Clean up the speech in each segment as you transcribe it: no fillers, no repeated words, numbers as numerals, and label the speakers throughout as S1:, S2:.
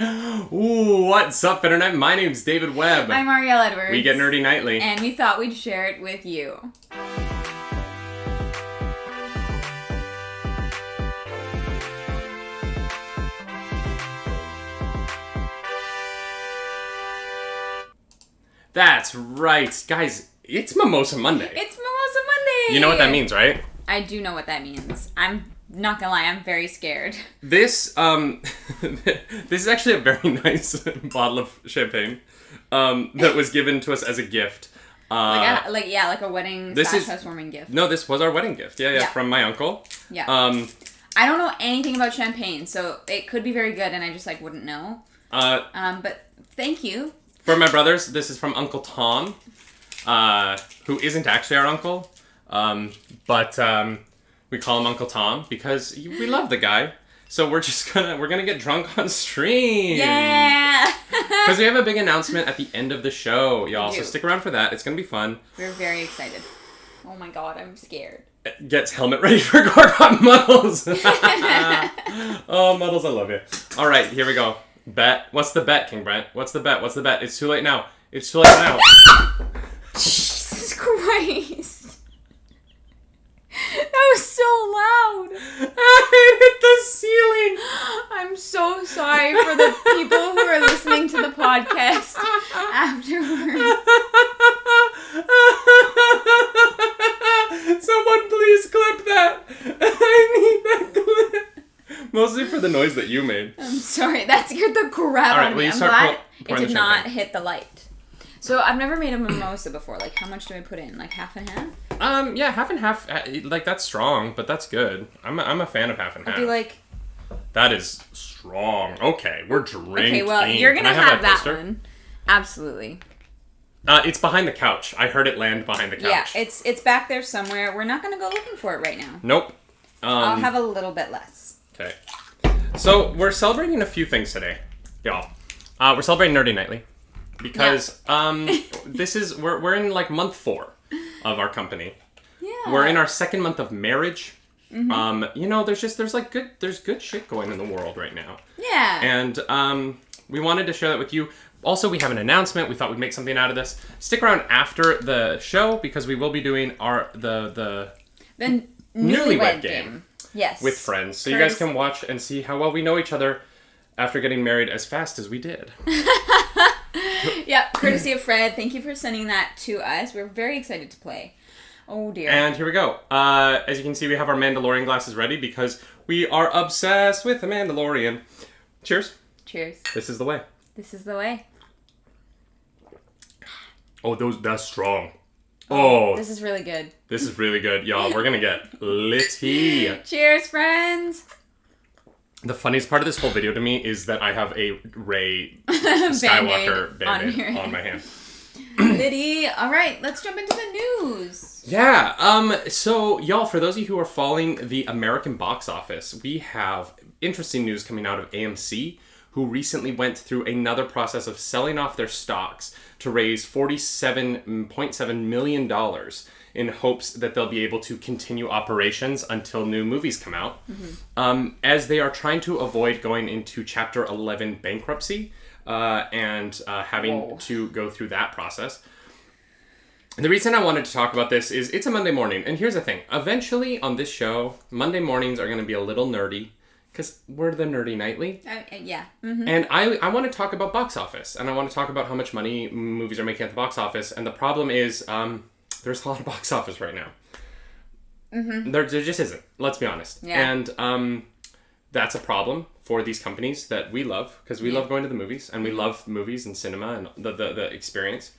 S1: Ooh, what's up, Internet? My name's David Webb.
S2: I'm Ariel Edwards.
S1: We get nerdy nightly.
S2: And we thought we'd share it with you.
S1: That's right. Guys, it's Mimosa Monday.
S2: It's Mimosa Monday!
S1: You know what that means, right?
S2: I do know what that means. I'm not gonna lie, I'm very scared.
S1: This is actually a very nice bottle of champagne that was given to us as a gift.
S2: Like a wedding / housewarming gift.
S1: No, this was our wedding gift. Yeah, from my uncle.
S2: Yeah. I don't know anything about champagne, so it could be very good, and I just wouldn't know. But thank you.
S1: For my brothers, this is from Uncle Tom, who isn't actually our uncle, but we call him Uncle Tom because we love the guy. So we're gonna get drunk on stream.
S2: Yeah.
S1: Because we have a big announcement at the end of the show, y'all. So stick around for that. It's gonna be fun.
S2: We're very excited. Oh my god, I'm scared.
S1: Gets helmet ready for Gorgon Muddles. Oh, Muddles, I love you. All right, here we go. Bet. What's the bet, King Brent? What's the bet? It's too late now. Jesus
S2: Christ. That was so loud.
S1: It hit the ceiling.
S2: I'm so sorry for the people who are listening to the podcast afterwards.
S1: Someone please clip that. I need that clip. Mostly for the noise that you made.
S2: I'm sorry, that scared the crap out of me. I'm glad it did not hit the light. So I've never made a mimosa before. How much do I put in? Half and half?
S1: Yeah, half and half. That's strong, but that's good. I'm a fan of half and half.
S2: I'd be
S1: that is strong. Okay, we're drinking.
S2: Okay, well, you're gonna have that one. Absolutely.
S1: It's behind the couch. I heard it land behind the couch.
S2: Yeah, it's back there somewhere. We're not gonna go looking for it right now.
S1: Nope.
S2: I'll have a little bit less.
S1: Okay. So we're celebrating a few things today, y'all. We're celebrating Nerdy Nightly because we're in month 4 of our company.
S2: Yeah.
S1: We're in our second month of marriage. Mm-hmm. there's good shit going in the world right now.
S2: Yeah.
S1: And we wanted to share that with you. Also, we have an announcement. We thought we'd make something out of this. Stick around after the show because we will be doing the newlywed game.
S2: Yes.
S1: With friends. So you guys can watch and see how well we know each other after getting married as fast as we did.
S2: Yeah, courtesy of Fred. Thank you for sending that to us. We're very excited to play. Oh, dear.
S1: And here we go. As you can see, we have our Mandalorian glasses ready because we are obsessed with the Mandalorian. Cheers.
S2: Cheers.
S1: This is the way.
S2: This is the way.
S1: Oh, that's strong. Oh.
S2: This is really good.
S1: This is really good. Y'all, we're going to get litty.
S2: Cheers, friends.
S1: The funniest part of this whole video to me is that I have a Rey Skywalker Band-Aid on my hand.
S2: Liddy. All right, let's jump into the news.
S1: Yeah. So, y'all, for those of you who are following the American box office, we have interesting news coming out of AMC, who recently went through another process of selling off their stocks to raise $47.7 million in hopes that they'll be able to continue operations until new movies come out, as they are trying to avoid going into Chapter 11 bankruptcy and having to go through that process. And the reason I wanted to talk about this is it's a Monday morning, and here's the thing. Eventually on this show, Monday mornings are going to be a little nerdy, because we're the Nerdy Nightly.
S2: Yeah. Mm-hmm.
S1: And I want to talk about box office. And I want to talk about how much money movies are making at the box office. And the problem is there's a lot of box office right now. Mm-hmm. There just isn't. Let's be honest.
S2: Yeah.
S1: And that's a problem for these companies that we love. Because we love going to the movies. And we love movies and cinema and the experience.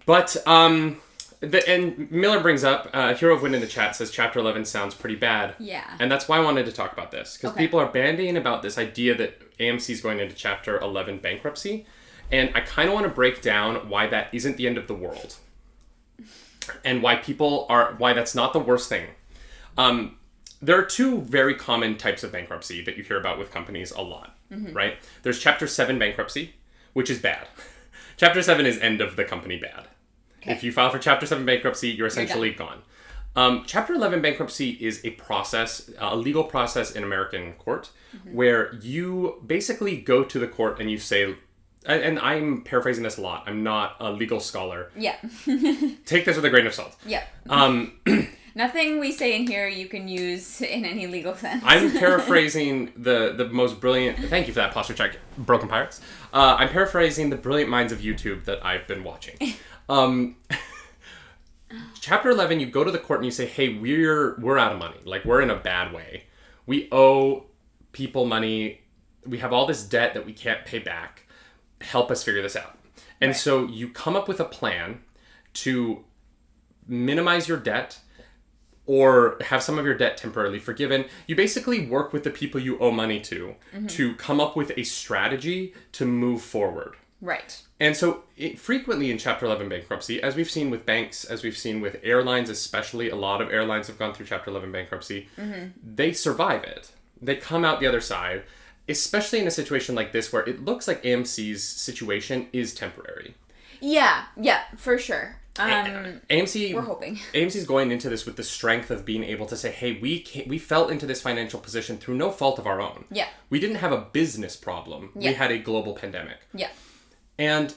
S1: But... and Miller brings up, Hero of Wind in the chat says Chapter 11 sounds pretty bad.
S2: Yeah.
S1: And that's why I wanted to talk about this. Because people are bandying about this idea that AMC is going into Chapter 11 bankruptcy. And I kind of want to break down why that isn't the end of the world. And why that's not the worst thing. There are 2 very common types of bankruptcy that you hear about with companies a lot, right? There's Chapter 7 bankruptcy, which is bad. Chapter 7 is end of the company bad. Okay. If you file for Chapter 7 bankruptcy, you're essentially gone. Chapter 11 bankruptcy is a process, a legal process in American court, where you basically go to the court and you say, and I'm paraphrasing this a lot, I'm not a legal scholar.
S2: Yeah.
S1: Take this with a grain of salt.
S2: Yeah. Nothing we say in here you can use in any legal sense.
S1: I'm paraphrasing the most brilliant... Thank you for that posture check, Broken Pirates. I'm paraphrasing the brilliant minds of YouTube that I've been watching. Chapter 11, you go to the court and you say, hey, we're out of money. Like, we're in a bad way. We owe people money. We have all this debt that we can't pay back. Help us figure this out. And so you come up with a plan to minimize your debt or have some of your debt temporarily forgiven. You basically work with the people you owe money to come up with a strategy to move forward.
S2: Right.
S1: And so frequently in Chapter 11 bankruptcy, as we've seen with banks, as we've seen with airlines especially, a lot of airlines have gone through Chapter 11 bankruptcy, they survive it. They come out the other side, especially in a situation like this where it looks like AMC's situation is temporary.
S2: Yeah, for sure.
S1: AMC,
S2: we're hoping.
S1: AMC's going into this with the strength of being able to say, hey, we fell into this financial position through no fault of our own.
S2: Yeah.
S1: We didn't have a business problem.
S2: Yeah.
S1: We had a global pandemic.
S2: Yeah.
S1: And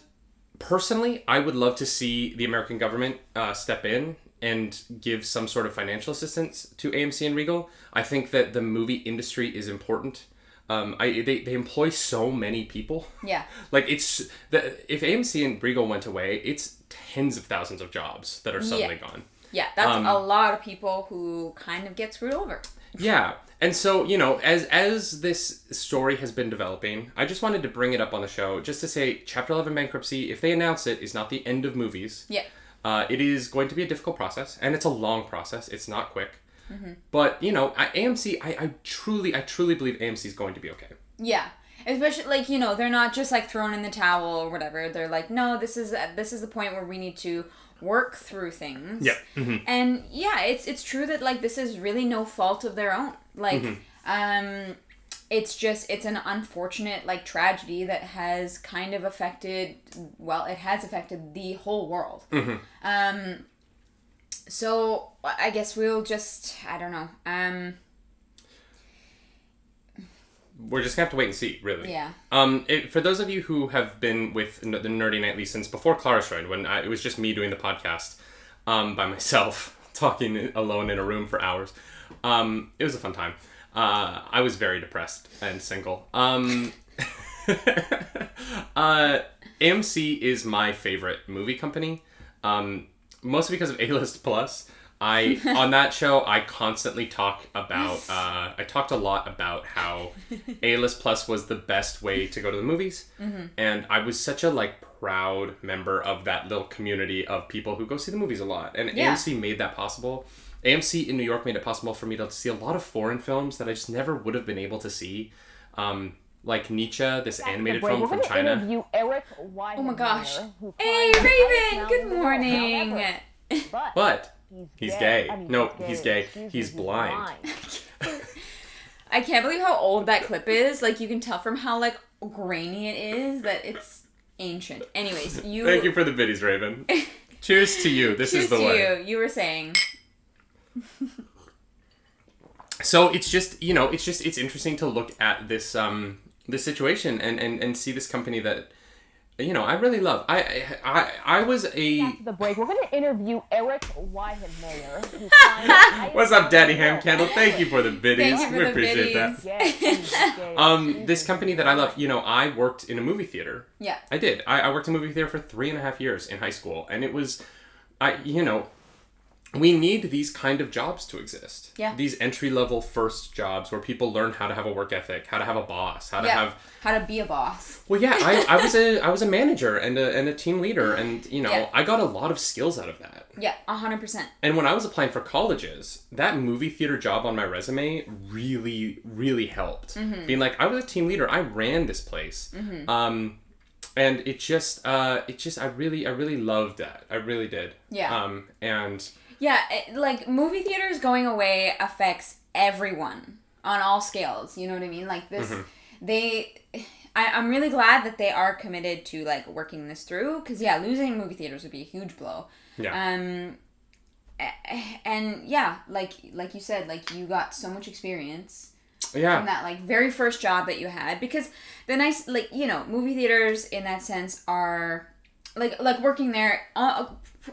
S1: personally, I would love to see the American government step in and give some sort of financial assistance to AMC and Regal. I think that the movie industry is important. They employ so many people.
S2: Yeah.
S1: Like if AMC and Regal went away, it's tens of thousands of jobs that are suddenly gone.
S2: Yeah, that's a lot of people who kind of get screwed over.
S1: Yeah. And so, as this story has been developing, I just wanted to bring it up on the show just to say Chapter 11 bankruptcy, if they announce it, is not the end of movies.
S2: Yeah.
S1: It is going to be a difficult process, and it's a long process. It's not quick. But, AMC, I truly believe AMC is going to be okay.
S2: Yeah. Especially, they're not just, thrown in the towel or whatever. They're like, no, this is the point where we need to work through things.
S1: Yeah.
S2: And, yeah, it's true that, this is really no fault of their own. It's an unfortunate, tragedy that has kind of affected the whole world. So, I guess we'll just, I don't know,
S1: we're just gonna have to wait and see, really.
S2: Yeah.
S1: For those of you who have been with the Nerdy Nightly since before Clara's joined, when it was just me doing the podcast by myself, talking alone in a room for hours, it was a fun time. I was very depressed and single. AMC is my favorite movie company, mostly because of A-List Plus. On that show, I constantly talked a lot about how A-List Plus was the best way to go to the movies. And I was such a proud member of that little community of people who go see the movies a lot. And AMC made that possible. AMC in New York made it possible for me to see a lot of foreign films that I just never would have been able to see. Like Nietzsche, this animated film from China.
S2: Oh my gosh. Hey, Raven! Good morning!
S1: But he's gay. He's gay. He's blind.
S2: I can't believe how old that clip is. You can tell from how, grainy it is that it's ancient. Anyways, you...
S1: Thank you for the biddies, Raven. Cheers to you. This is the way.
S2: Cheers to you. You were saying...
S1: So it's just, it's interesting to look at this situation and see this company that, I really love. I was a...
S3: After the break, we're going to interview Eric Weihenmayer.
S1: What's up, Daddy Ham Candle? Thank you for the biddies.
S2: Thank you for
S1: we
S2: the
S1: appreciate
S2: biddies.
S1: that. This company that I love, I worked in a movie theater.
S2: Yeah.
S1: I did. I worked in a movie theater for 3.5 years in high school. And it was, we need these kind of jobs to exist.
S2: Yeah.
S1: These entry-level first jobs where people learn how to have a work ethic, how to have a boss, how
S2: to be a boss.
S1: Well, yeah, I was a manager and a team leader, and I got a lot of skills out of that.
S2: Yeah, 100%.
S1: And when I was applying for colleges, that movie theater job on my resume really, really helped. Being like, I was a team leader, I ran this place. And it just I really loved that. I really did.
S2: Yeah.
S1: And
S2: yeah, movie theaters going away affects everyone on all scales. You know what I mean? This, I'm really glad that they are committed to working this through. Because losing movie theaters would be a huge blow.
S1: Yeah.
S2: and yeah, like you said, like you got so much experience from
S1: Yeah.
S2: that like very first job that you had, because the nice, like, you know, movie theaters in that sense are like working there,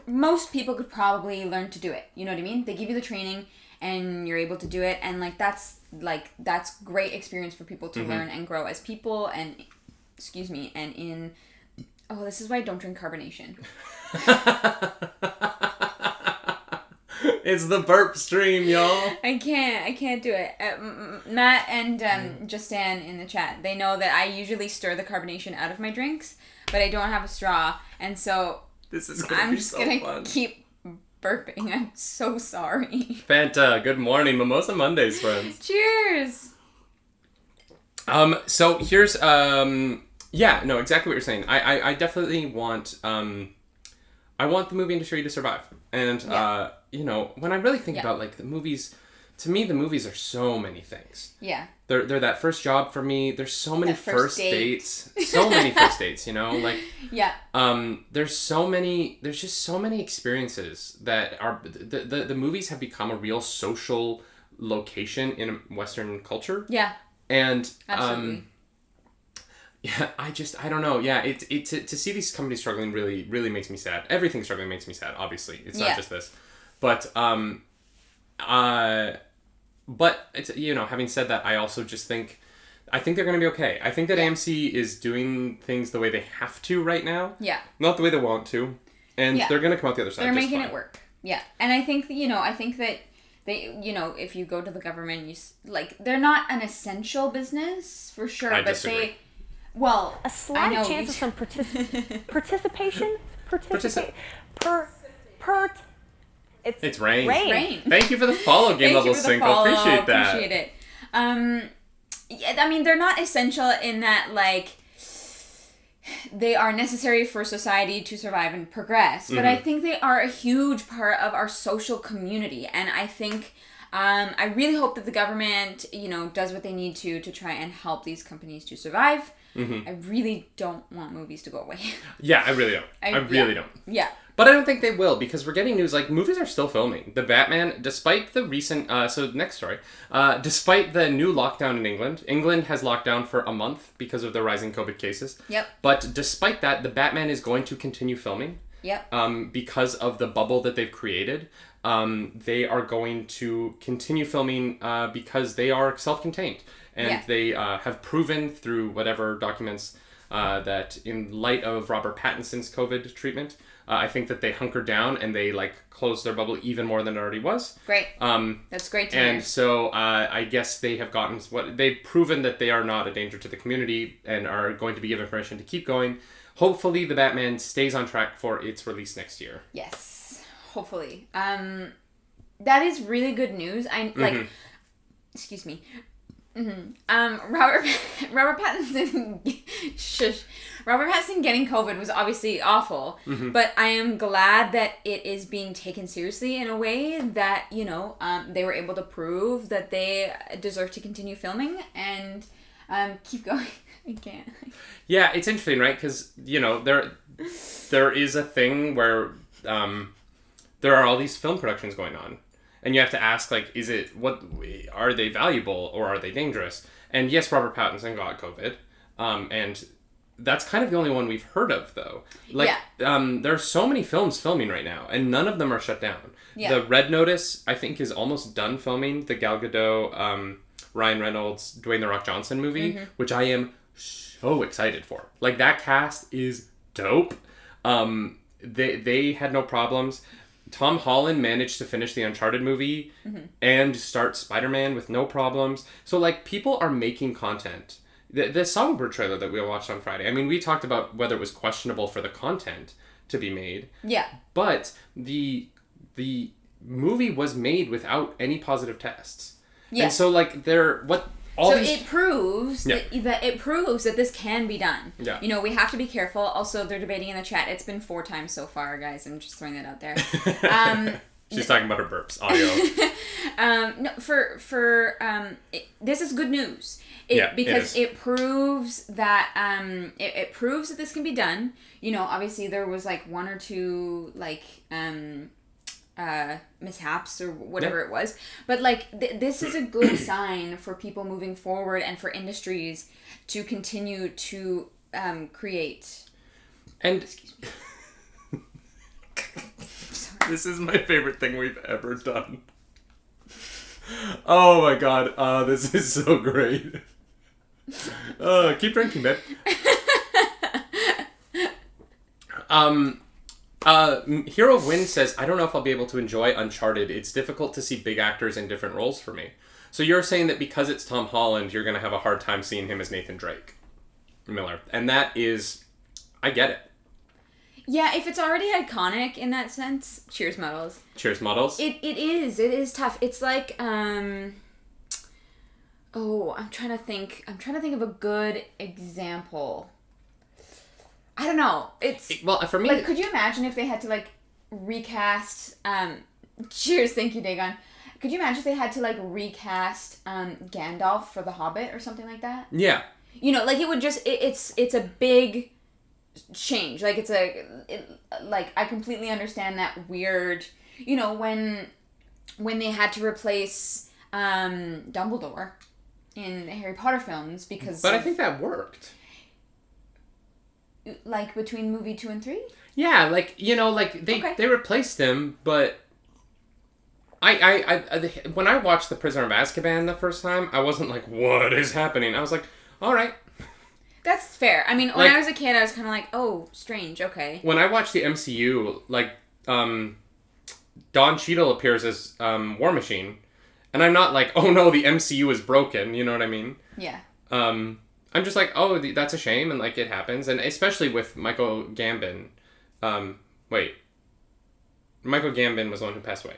S2: most people could probably learn to do it, you know what I mean? They give you the training and you're able to do it, and that's great experience for people to learn and grow as people, and and in this is why I don't drink carbonation.
S1: It's the burp stream, y'all.
S2: I can't do it. Matt and Justin in the chat, they know that I usually stir the carbonation out of my drinks, but I don't have a straw, and so
S1: This is gonna
S2: I'm
S1: be
S2: just
S1: so
S2: gonna
S1: fun.
S2: keep burping. I'm so sorry.
S1: Fanta, good morning. Mimosa Mondays, friends.
S2: Cheers.
S1: So here's, yeah, no, exactly what you're saying. I definitely want, I want the movie industry to survive. And, you know, when I really think about, like, the movies, to me, the movies are so many things.
S2: Yeah.
S1: They're that first job for me. There's so many
S2: That first
S1: first dates. So many first dates, you know? Like,
S2: Yeah.
S1: there's just so many experiences that are, the movies have become a real social location in Western culture.
S2: Yeah.
S1: And,
S2: Absolutely.
S1: yeah, I don't know. Yeah, to see these companies struggling really, really makes me sad. Everything struggling makes me sad, obviously. It's not just this. But, but it's, you know, having said that, I also just think they're going to be okay. I think that AMC is doing things the way they have to right now.
S2: Yeah.
S1: Not the way they want to. And they're going to come out the other side.
S2: They're
S1: just
S2: making
S1: fine.
S2: it work. Yeah. And I think, that they, you know, if you go to the government, they're not an essential business for sure,
S1: I
S2: but
S1: disagree.
S2: well,
S3: A slight chance of some participation.
S1: It's rain.
S2: Rain.
S1: Thank you for the follow, Game Level Sync. I appreciate that.
S2: Appreciate it. Yeah, I mean, they're not essential in that, like, they are necessary for society to survive and progress, but I think they are a huge part of our social community, and I think I really hope that the government, you know, does what they need to try and help these companies to survive. I really don't want movies to go away.
S1: Yeah, I really don't. I really don't.
S2: Yeah.
S1: But I don't think they will, because we're getting news, like, movies are still filming. The Batman, despite the recent, next story, despite the new lockdown in England has locked down for a month because of the rising COVID cases.
S2: Yep.
S1: But despite that, the Batman is going to continue filming.
S2: Yep.
S1: Because of the bubble that they've created. They are going to continue filming because they are self-contained. And they have proven through whatever documents that in light of Robert Pattinson's COVID treatment, I think that they hunkered down and they like closed their bubble even more than it already was.
S2: Great. That's great to hear.
S1: And so I guess they have gotten they've proven that they are not a danger to the community and are going to be given permission to keep going. Hopefully the Batman stays on track for its release next year.
S2: Yes. Hopefully. That is really good news. Excuse me. Robert Pattinson Robert Pattinson getting COVID was obviously awful, but I am glad that it is being taken seriously in a way that, you know, they were able to prove that they deserve to continue filming and keep going. I can't.
S1: Yeah, it's interesting, right? Because, you know, there is a thing where there are all these film productions going on. And you have to ask, like, are they valuable or are they dangerous? And yes, Robert Pattinson got COVID. And that's kind of the only one we've heard of, though. Like, there are so many films filming right now, and none of them are shut down. Yeah. The Red Notice, I think, is almost done filming. The Gal Gadot, Ryan Reynolds, Dwayne The Rock Johnson movie, which I am so excited for. Like, that cast is dope. They had no problems. Tom Holland managed to finish the Uncharted movie and start Spider-Man with no problems. So, like, people are making content. The Songbird trailer that we watched on Friday, I mean, we talked about whether it was questionable for the content to be made. Yeah. But the movie was made without any positive tests. Yeah. And so, like, it
S2: proves that this can be done.
S1: Yeah.
S2: You know, we have to be careful. Also, they're debating in the chat. It's been 4 times so far, guys. I'm just throwing that out there.
S1: She's talking about her burps audio.
S2: This is good news. Because it proves that it proves that this can be done. You know, obviously there was like 1 or 2 like mishaps or whatever it was. But like this is a good sign for people moving forward and for industries to continue to create.
S1: And this is my favorite thing we've ever done. Oh my god, this is so great. Keep drinking, babe. Hero of Wind says, I don't know if I'll be able to enjoy Uncharted. It's difficult to see big actors in different roles for me. So you're saying that because it's Tom Holland, you're going to have a hard time seeing him as Nathan Drake Miller. And that is, I get it.
S2: Yeah, if it's already iconic in that sense, cheers models.
S1: Cheers models?
S2: It is tough. It's like, I'm trying to think of a good example. I don't know.
S1: Well, for me,
S2: like, could you imagine if they had to like recast? Cheers, thank you, Dagon. Could you imagine if they had to like recast Gandalf for The Hobbit or something like that?
S1: Yeah.
S2: You know, like it would just it's a big change. Like like I completely understand that weird. You know, when they had to replace Dumbledore in the Harry Potter films because.
S1: But I think that worked.
S2: Like between movie 2 and 3?
S1: Yeah, like, you know, like they replaced him, but I when I watched The Prisoner of Azkaban the first time, I wasn't like, what is happening? I was like, all right.
S2: That's fair. I mean, when I was a kid, I was kind of like, oh, strange, okay.
S1: When I watched the MCU, like, Don Cheadle appears as War Machine, and I'm not like, oh no, the MCU is broken, you know what I mean?
S2: Yeah.
S1: I'm just like, oh, that's a shame, and like it happens, and especially with Michael Gambon. Michael Gambon was the one who passed away.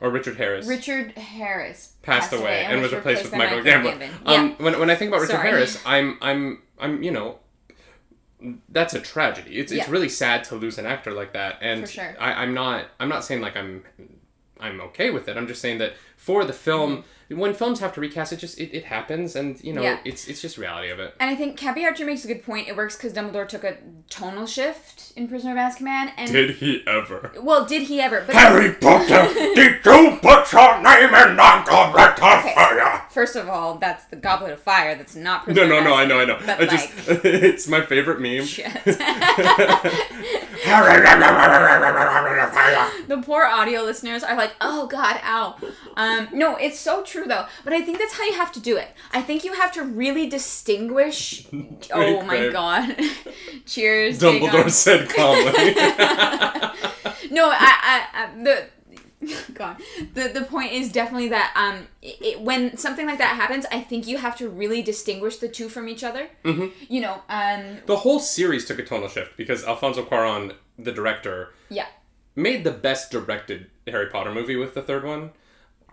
S1: Or Richard Harris.
S2: Richard Harris
S1: passed away and was replaced with Michael Gambon.
S2: Yeah.
S1: When I think about Richard Harris, I'm you know, that's a tragedy. It's really sad to lose an actor like that, and
S2: for sure.
S1: I'm not saying like I'm okay with it. I'm just saying that for the film, when films have to recast, it happens, and you know, it's just reality of it.
S2: And I think Cappy Archer makes a good point. It works because Dumbledore took a tonal shift in Prisoner of Azkaban, and
S1: did he ever?
S2: Well, did he ever? But
S1: Harry Potter, did you put your name in the Goblet of Fire?
S2: First of all, that's the Goblet of Fire. That's not Prisoner of
S1: No,
S2: Azkaban.
S1: I know.
S2: But
S1: it's my favorite meme.
S2: Shit. The poor audio listeners are like, oh god, ow. No, it's so true though. But I think that's how you have to do it. I think you have to really distinguish. Oh my god. Cheers.
S1: Dumbledore said calmly.
S2: No, the point is definitely that when something like that happens, I think you have to really distinguish the two from each other. Mm-hmm. You know,
S1: the whole series took a tonal shift because Alfonso Cuarón, the director, made the best directed Harry Potter movie with the third one.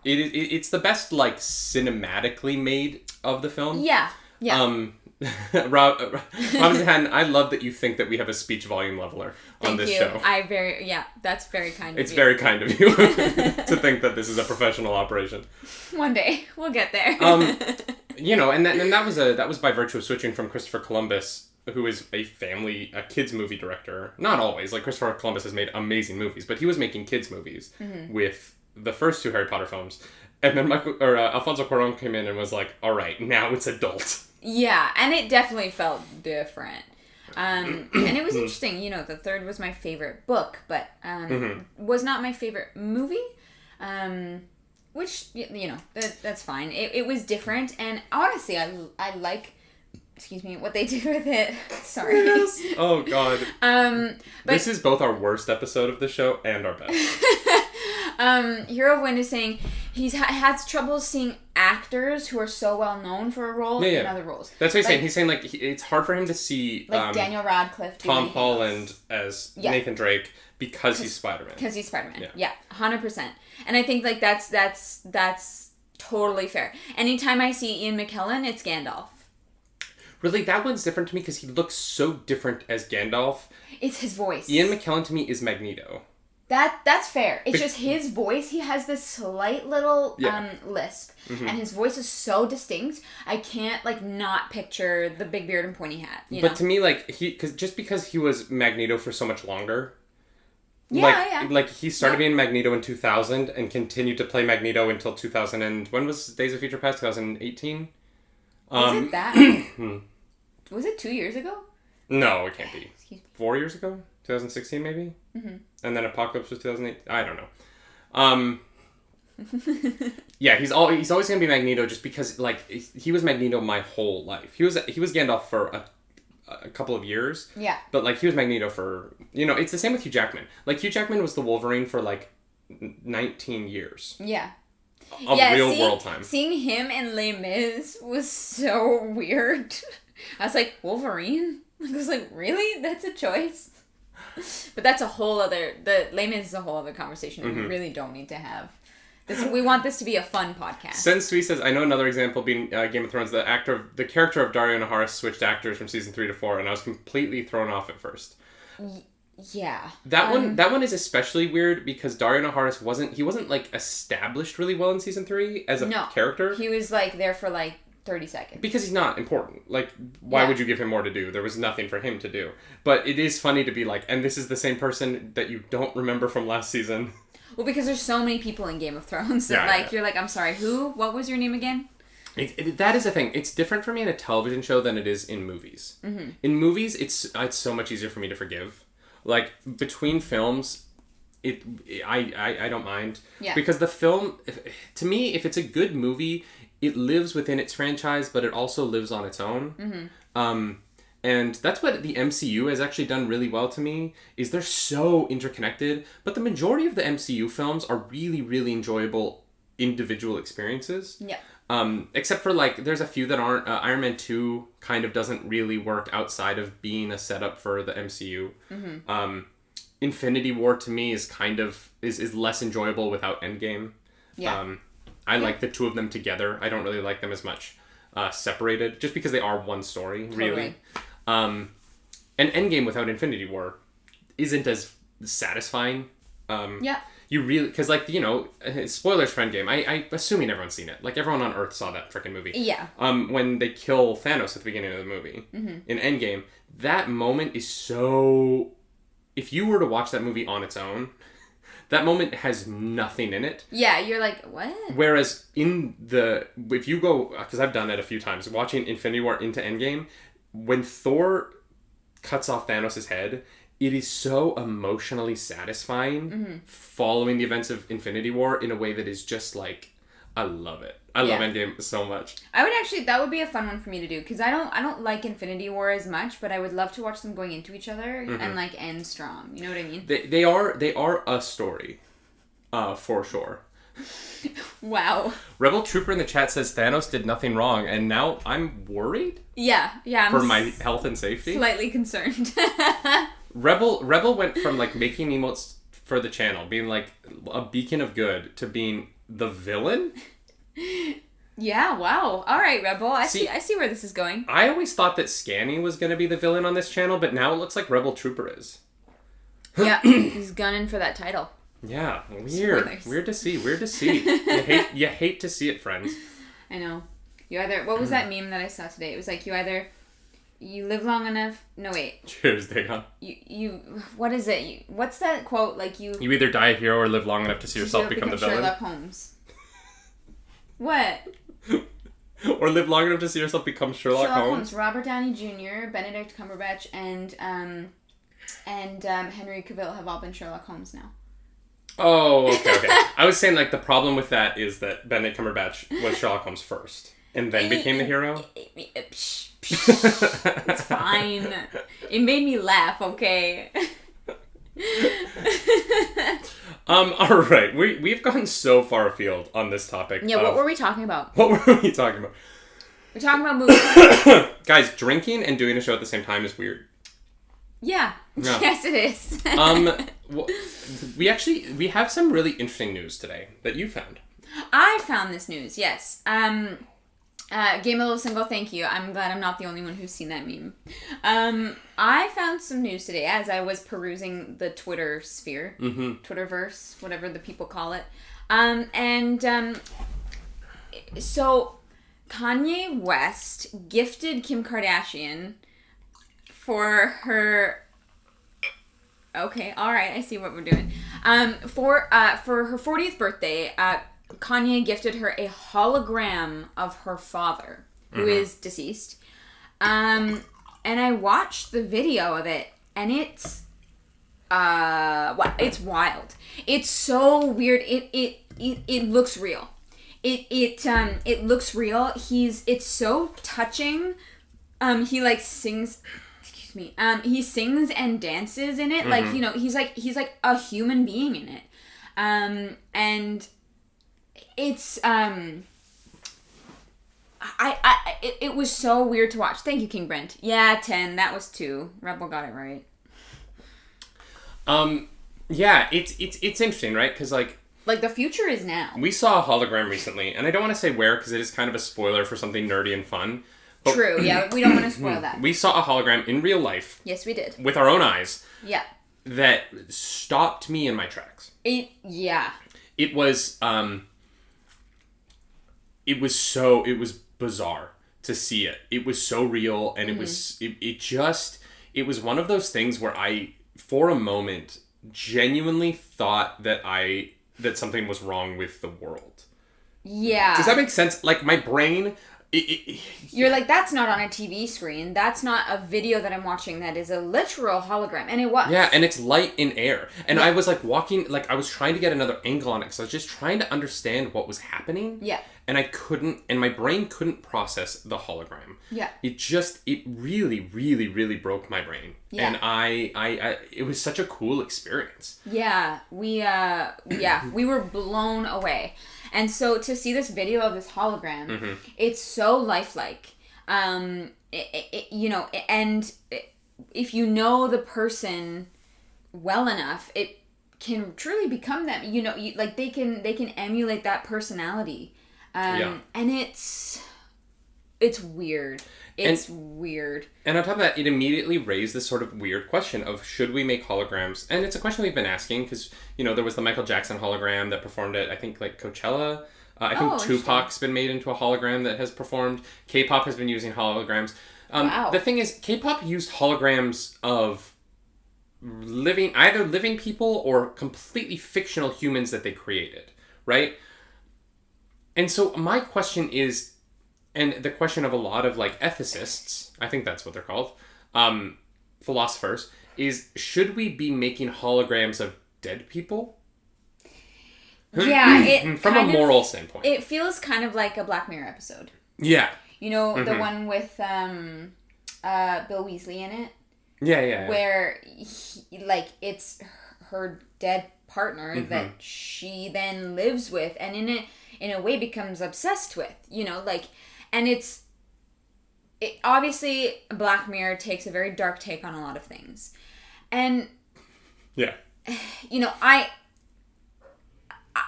S1: It's the best like cinematically made of the film.
S2: Yeah.
S1: Robinson, I love that you think that we have a speech volume leveler on this show.
S2: That's very kind of you.
S1: It's very kind of you to think that this is a professional operation.
S2: One day we'll get there.
S1: You know, and that was by virtue of switching from Christopher Columbus, who is a kids movie director. Not always. Like Christopher Columbus has made amazing movies, but he was making kids movies with the first two Harry Potter films. And then Alfonso Cuarón came in and was like, all right, now it's adult.
S2: Yeah, and it definitely felt different. And it was interesting. You know, the third was my favorite book, but was not my favorite movie. Which, you know, that's fine. It was different, and honestly, I like, what they did with it. Sorry.
S1: Yes. Oh, God. This is both our worst episode of the show and our best.
S2: Hero of Wind is saying he's has trouble seeing actors who are so well known for a role in other roles.
S1: That's what he's saying. He's saying like it's hard for him to see
S2: like Daniel Radcliffe,
S1: Tom Holland as Nathan Drake because he's Spider-Man.
S2: Because he's Spider-Man. Yeah, 100%. And I think like that's totally fair. Anytime I see Ian McKellen, it's Gandalf.
S1: Really, that one's different to me because he looks so different as Gandalf.
S2: It's his voice.
S1: Ian McKellen to me is Magneto.
S2: That's fair. It's just his voice. He has this slight little lisp, and his voice is so distinct. I can't like not picture the big beard and pointy hat. You know?
S1: To me, like because he was Magneto for so much longer, Like he started being Magneto in 2000 and continued to play Magneto until 2000 and when was Days of Future Past? 2018?
S2: Was it that? Was it 2 years ago?
S1: No, it can't be.
S2: Excuse me.
S1: 4 years ago? 2016 maybe?
S2: Mm-hmm.
S1: And then Apocalypse was 2008? I don't know. Yeah, he's always going to be Magneto just because, like, he was Magneto my whole life. He was Gandalf for a couple of years.
S2: Yeah.
S1: But, like, he was Magneto for, it's the same with Hugh Jackman. Like, Hugh Jackman was the Wolverine for, like, 19 years.
S2: Yeah.
S1: Of real world time.
S2: Seeing him in Les Mis was so weird. I was like, Wolverine? I was like, really? That's a choice? But that's a whole other... The Les Mis is a whole other conversation we really don't need to have. We want this to be a fun podcast.
S1: Sensui says, I know another example being Game of Thrones. The character of Dario Naharis switched actors from season 3 to 4, and I was completely thrown off at first.
S2: Yeah.
S1: That one is especially weird because Dario Naharis wasn't like established really well in season 3 as a character.
S2: He was like there for like 30 seconds.
S1: Because he's not important. Like, why would you give him more to do? There was nothing for him to do. But it is funny to be like, and this is the same person that you don't remember from last season.
S2: Well, because there's so many people in Game of Thrones that you're like, I'm sorry, who? What was your name again?
S1: That is the thing. It's different for me in a television show than it is in movies. Mm-hmm. In movies, it's so much easier for me to forgive. Like, between films, I don't mind. Yeah. Because the film, to me, if it's a good movie, it lives within its franchise, but it also lives on its own. Mm-hmm. And that's what the MCU has actually done really well to me, is they're so interconnected, but the majority of the MCU films are really, really enjoyable individual experiences. Yeah. Except for, like, there's a few that aren't. Iron Man 2 kind of doesn't really work outside of being a setup for the MCU. Mm-hmm. Infinity War, to me, is kind of, is less enjoyable without Endgame. Yeah. I like the two of them together. I don't really like them as much separated, just because they are one story, really. And Endgame without Infinity War isn't as satisfying. Yeah. You really... Because, like, spoilers for Endgame. I'm assuming everyone's seen it. Like, everyone on Earth saw that freaking movie. Yeah. When they kill Thanos at the beginning of the movie. Mm-hmm. In Endgame, that moment is so... If you were to watch that movie on its own, that moment has nothing in it. Yeah, you're like, what? Whereas if you go... Because I've done it a few times. Watching Infinity War into Endgame, when Thor cuts off Thanos' head... It is so emotionally satisfying following the events of Infinity War in a way that is just like, I love it. I love Endgame so much. That would be a fun one for me to do, because I don't like Infinity War as much, but I would love to watch them going into each other and like end strong. You know what I mean? They are a story, for sure. Wow. Rebel Trooper in the chat says Thanos did nothing wrong, and now I'm worried. Yeah. For my health and safety. Slightly concerned. Rebel went from, like, making emotes for the channel, being, like, a beacon of good, to being the villain? Yeah, wow. All right, Rebel. I see where this is going. I always thought that Scanny was going to be the villain on this channel, but now it looks like Rebel Trooper is. Yeah, he's gunning for that title. Yeah, weird. Spoilers. Weird to see. You hate to see it, friends. I know. What was that meme that I saw today? It was like, you live long enough... No, wait. Cheers, Daygon. What is it? What's that quote? Like, you either die a hero or live long enough to see yourself become the villain. Sherlock Holmes. What? Or live long enough to see yourself become Sherlock Holmes. Robert Downey Jr., Benedict Cumberbatch, and Henry Cavill have all been Sherlock Holmes now. Oh, okay. I was saying, like, the problem with that is that Benedict Cumberbatch was Sherlock Holmes first, and then became the hero. It's fine. It made me laugh, okay? Alright. We've gone so far afield on this topic. Yeah, what were we talking about? We're talking about movies. Guys, drinking and doing a show at the same time is weird. Yeah. Yes, it is. We have some really interesting news today that you found. I found this news, yes. Game a little single, thank you. I'm glad I'm not the only one who's seen that meme. I found some news today as I was perusing the Twitter sphere. Mm-hmm. Twitterverse, whatever the people call it. So Kanye West gifted Kim Kardashian for her
S2: Okay, all right. I see what we're doing. For her 40th birthday, Kanye gifted her a hologram of her father, who is deceased. And I watched the video of it, and it's wild. It's so weird. It looks real. It looks real. It's so touching. He like sings. He sings and dances in it, like, you know, he's like a human being in it, and it's it was so weird to watch. Thank you, King Brent. Yeah, 10. That was 2. Rebel got it right.
S1: Yeah, it's interesting, right? Because like
S2: the future is now.
S1: We saw a hologram recently, and I don't want to say where because it is kind of a spoiler for something nerdy and fun. But
S2: true, yeah, we don't want to spoil that.
S1: We saw a hologram in real life.
S2: Yes, we did.
S1: With our own eyes.
S2: Yeah.
S1: That stopped me in my tracks.
S2: It was bizarre to see it. It was so real, and it was one of those things where I, for a moment, genuinely thought that something was wrong with the world. Yeah.
S1: Does that make sense? Like, my brain...
S2: You're like, that's not on a TV screen. That's not a video that I'm watching. That is a literal hologram. And it was.
S1: Yeah, and it's light in air. And I was like walking, like I was trying to get another angle on it because I was just trying to understand what was happening.
S2: Yeah.
S1: And I couldn't, and my brain couldn't process the hologram.
S2: Yeah.
S1: It really, really, really broke my brain.
S2: Yeah.
S1: And I it was such a cool experience.
S2: Yeah. We were blown away. And so to see this video of this hologram, it's so lifelike. You know, and if you know the person well enough, it can truly become them. You know, like they can emulate that personality. And it's weird. It's weird.
S1: And on top of that, it immediately raised this sort of weird question of should we make holograms? And it's a question we've been asking because, you know, there was the Michael Jackson hologram that performed at, I think, like Coachella. I think Tupac's been made into a hologram that has performed. K-pop has been using holograms.
S2: Wow.
S1: The thing is, K-pop used holograms of either living people or completely fictional humans that they created, right? And so my question is, and the question of a lot of like ethicists, I think that's what they're called, philosophers, is should we be making holograms of dead people?
S2: Yeah,
S1: from a moral standpoint.
S2: It feels kind of like a Black Mirror episode.
S1: Yeah.
S2: You know, the one with Bill Weasley in it?
S1: Yeah.
S2: Where, it's her dead partner that she then lives with and in a way becomes obsessed with, you know, like, and obviously Black Mirror takes a very dark take on a lot of things. And,
S1: yeah,
S2: you know,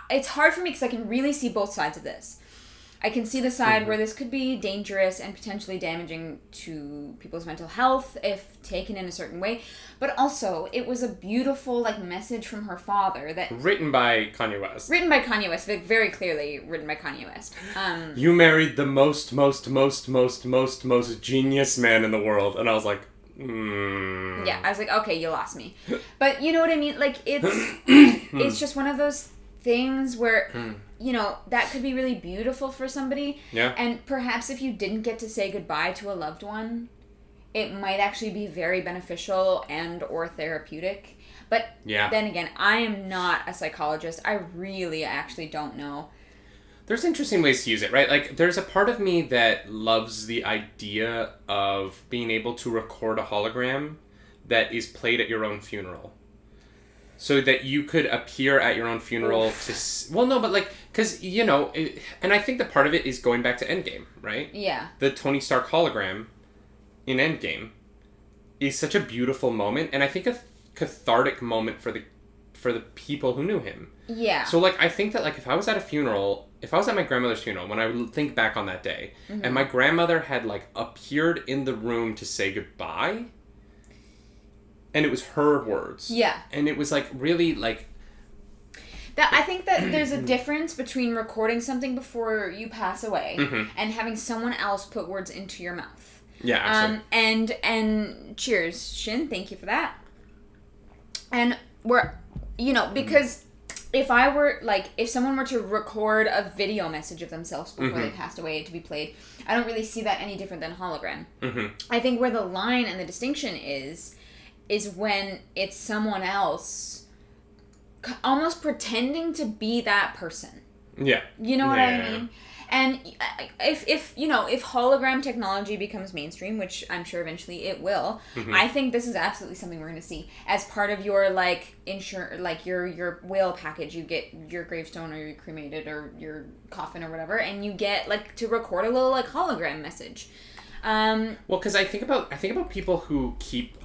S2: it's hard for me because I can really see both sides of this. I can see the side where this could be dangerous and potentially damaging to people's mental health if taken in a certain way. But also, it was a beautiful beautiful message from her father that...
S1: Written by Kanye West.
S2: Very clearly written by Kanye West.
S1: You married the most genius man in the world. And I was like,
S2: Yeah, I was like, okay, you lost me. But you know what I mean? Like, it's just one of those things where... you know, that could be really beautiful for somebody.
S1: Yeah.
S2: And perhaps if you didn't get to say goodbye to a loved one, it might actually be very beneficial and or therapeutic. But then again, I am not a psychologist. I really actually don't know.
S1: There's interesting ways to use it, right? Like, there's a part of me that loves the idea of being able to record a hologram that is played at your own funeral. So that you could appear at your own funeral because, you know, and I think that part of it is going back to Endgame, right?
S2: Yeah.
S1: The Tony Stark hologram in Endgame is such a beautiful moment, and I think a cathartic moment for the people who knew him.
S2: Yeah.
S1: So, like, I think that, like, if I was at my grandmother's funeral, when I would think back on that day, and my grandmother had, like, appeared in the room to say goodbye... And it was her words.
S2: Yeah.
S1: And it was, like, really, like...
S2: I think that there's a difference between recording something before you pass away and having someone else put words into your mouth.
S1: Yeah, absolutely.
S2: And cheers, Shin. Thank you for that. And because if I were, like, if someone were to record a video message of themselves before they passed away to be played, I don't really see that any different than hologram. I think where the line and the distinction is when it's someone else almost pretending to be that person.
S1: Yeah.
S2: You know what I mean? And if hologram technology becomes mainstream, which I'm sure eventually it will, I think this is absolutely something we're going to see as part of your your will package. You get your gravestone, or you're cremated, or your coffin, or whatever, and you get to record a little hologram message.
S1: Well, because I think about people who keep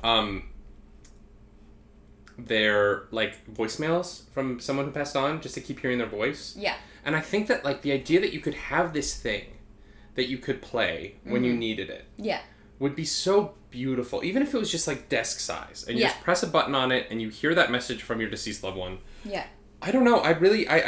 S1: their voicemails from someone who passed on just to keep hearing their voice.
S2: Yeah.
S1: And I think that the idea that you could have this thing that you could play when you needed it would be so beautiful, even if it was just desk size, and you just press a button on it and you hear that message from your deceased loved one.
S2: Yeah.
S1: I don't know. I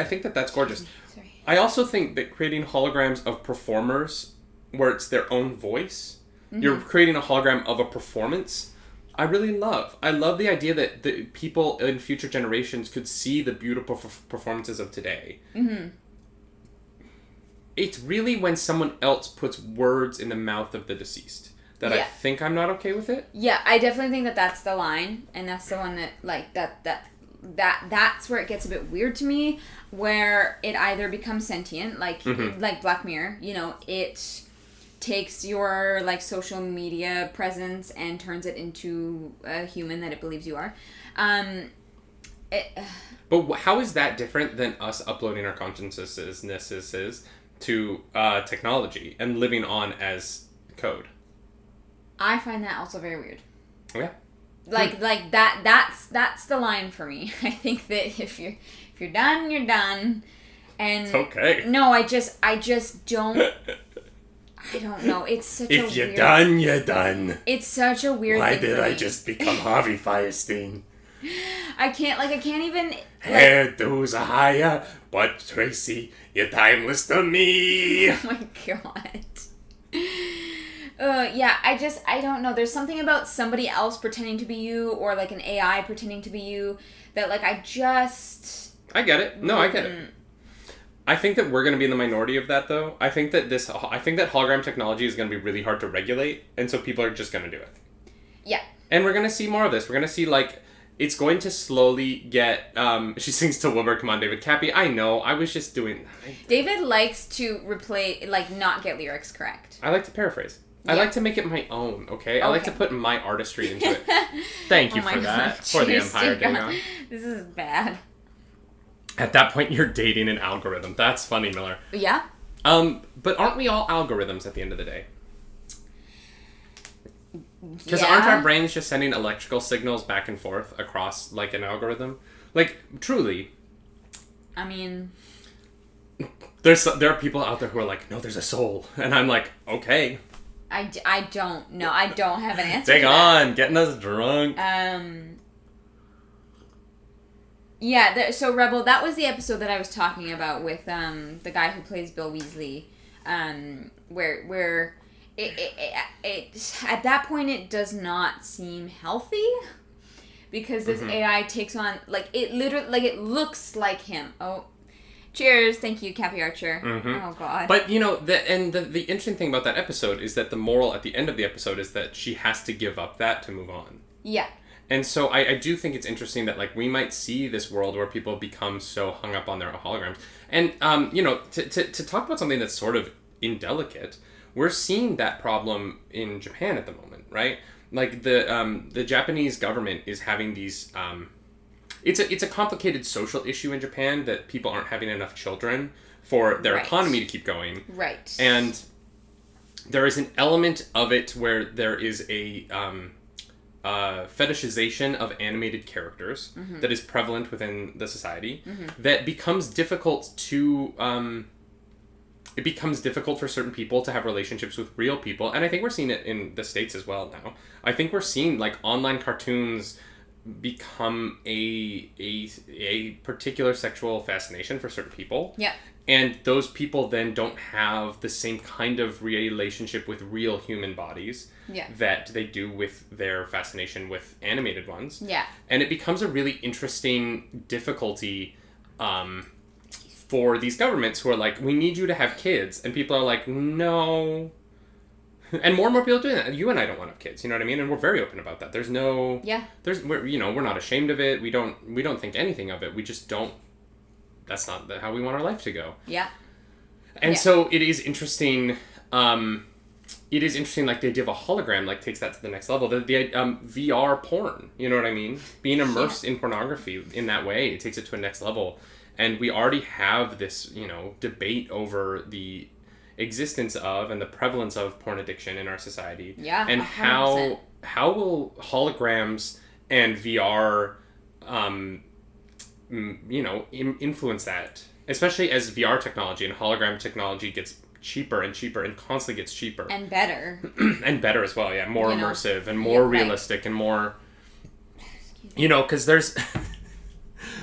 S1: think that that's gorgeous.
S2: Sorry.
S1: I also think that creating holograms of performers where it's their own voice, you're creating a hologram of a performance. I really love. I love the idea that the people in future generations could see the beautiful performances of today. It's really when someone else puts words in the mouth of the deceased that I think I'm not okay with it.
S2: Yeah, I definitely think that that's the line, and that's the one that that's where it gets a bit weird to me, where it either becomes sentient, like Black Mirror. It takes your social media presence and turns it into a human that it believes you are.
S1: But how is that different than us uploading our consciousnesses to technology and living on as code?
S2: I find that also very weird.
S1: Okay.
S2: That's the line for me. I think that if you're done, you're done. And
S1: it's okay.
S2: No, I just don't. I don't know. It's such a weird...
S1: If you're done, you're done.
S2: It's such a weird
S1: Why
S2: thing
S1: did
S2: for
S1: I
S2: me.
S1: just become Harvey Firestein?
S2: I can't even...
S1: Hairdos are higher, but Tracy, you're timeless to me.
S2: Oh my god. Yeah, I don't know. There's something about somebody else pretending to be you, or an AI pretending to be you, that I
S1: get it. No, I get it. I think that we're going to be in the minority of that, though. I think that hologram technology is going to be really hard to regulate, and so people are just going to do it.
S2: Yeah.
S1: And we're going to see more of this. We're going to see, it's going to slowly get... she sings to Wilbur, come on, David. Cappy, I know. I was just doing...
S2: David likes to replay, not get lyrics correct.
S1: I like to paraphrase. Yeah. I like to make it my own, okay? I like to put my artistry into it. Thank you for that. For the Empire, Daygon.
S2: This is bad.
S1: At that point, you're dating an algorithm. That's funny, Miller.
S2: Yeah?
S1: But aren't we all algorithms at the end of the day? Because aren't our brains just sending electrical signals back and forth across, an algorithm? Truly.
S2: I mean...
S1: There are people out there who are like, no, there's a soul. And I'm like, okay.
S2: I don't know. I don't have an answer to that.
S1: Daygon, getting us drunk.
S2: Yeah, so Rebel, that was the episode that I was talking about with the guy who plays Bill Weasley, where it at that point it does not seem healthy, because this AI takes on it literally it looks like him. Oh, cheers! Thank you, Cappy Archer. Oh God.
S1: But the interesting thing about that episode is that the moral at the end of the episode is that she has to give up that to move on.
S2: Yeah.
S1: And so I do think it's interesting that we might see this world where people become so hung up on their holograms. And to talk about something that's sort of indelicate, we're seeing that problem in Japan at the moment, right? The Japanese government is having these it's a complicated social issue in Japan that people aren't having enough children for their economy to keep going.
S2: Right.
S1: And there is an element of it where there is a fetishization of animated characters that is prevalent within the society that becomes difficult to it becomes difficult for certain people to have relationships with real people, and I think we're seeing it in the States as well now. I think we're seeing online cartoons become a particular sexual fascination for certain people.
S2: Yeah.
S1: And those people then don't have the same kind of relationship with real human bodies that they do with their fascination with animated ones.
S2: Yeah.
S1: And it becomes a really interesting difficulty for these governments who are like, we need you to have kids. And people are like, no. And more people are doing that. You and I don't want to have kids, you know what I mean? And we're very open about that. There's no...
S2: Yeah.
S1: We're not ashamed of it. We don't think anything of it. We just don't... That's not how we want our life to go.
S2: Yeah.
S1: And so it is interesting... like, the idea of a hologram, like, takes that to the next level. The VR porn, you know what I mean? Being immersed in pornography in that way, it takes it to a next level. And we already have this, debate over the existence of and the prevalence of porn addiction in our society.
S2: Yeah,
S1: and
S2: 100%.
S1: how will holograms and VR, influence that, especially as VR technology and hologram technology gets cheaper and cheaper and constantly gets cheaper
S2: and better
S1: and better as well. Yeah, more immersive and more realistic and more, because there's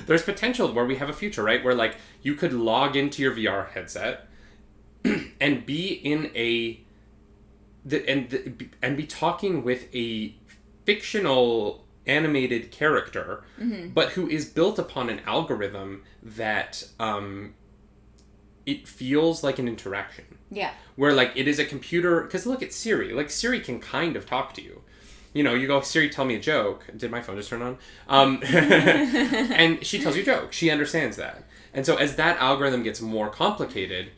S1: there's potential where we have a future, right, where like you could log into your VR headset and be in and be talking with a fictional animated character, but who is built upon an algorithm that it feels like an interaction.
S2: Yeah.
S1: Where like it is a computer, because look at Siri. Like Siri can kind of talk to you. You go, Siri, tell me a joke. Did my phone just turn on? And she tells you a joke. She understands that. And so as that algorithm gets more complicated,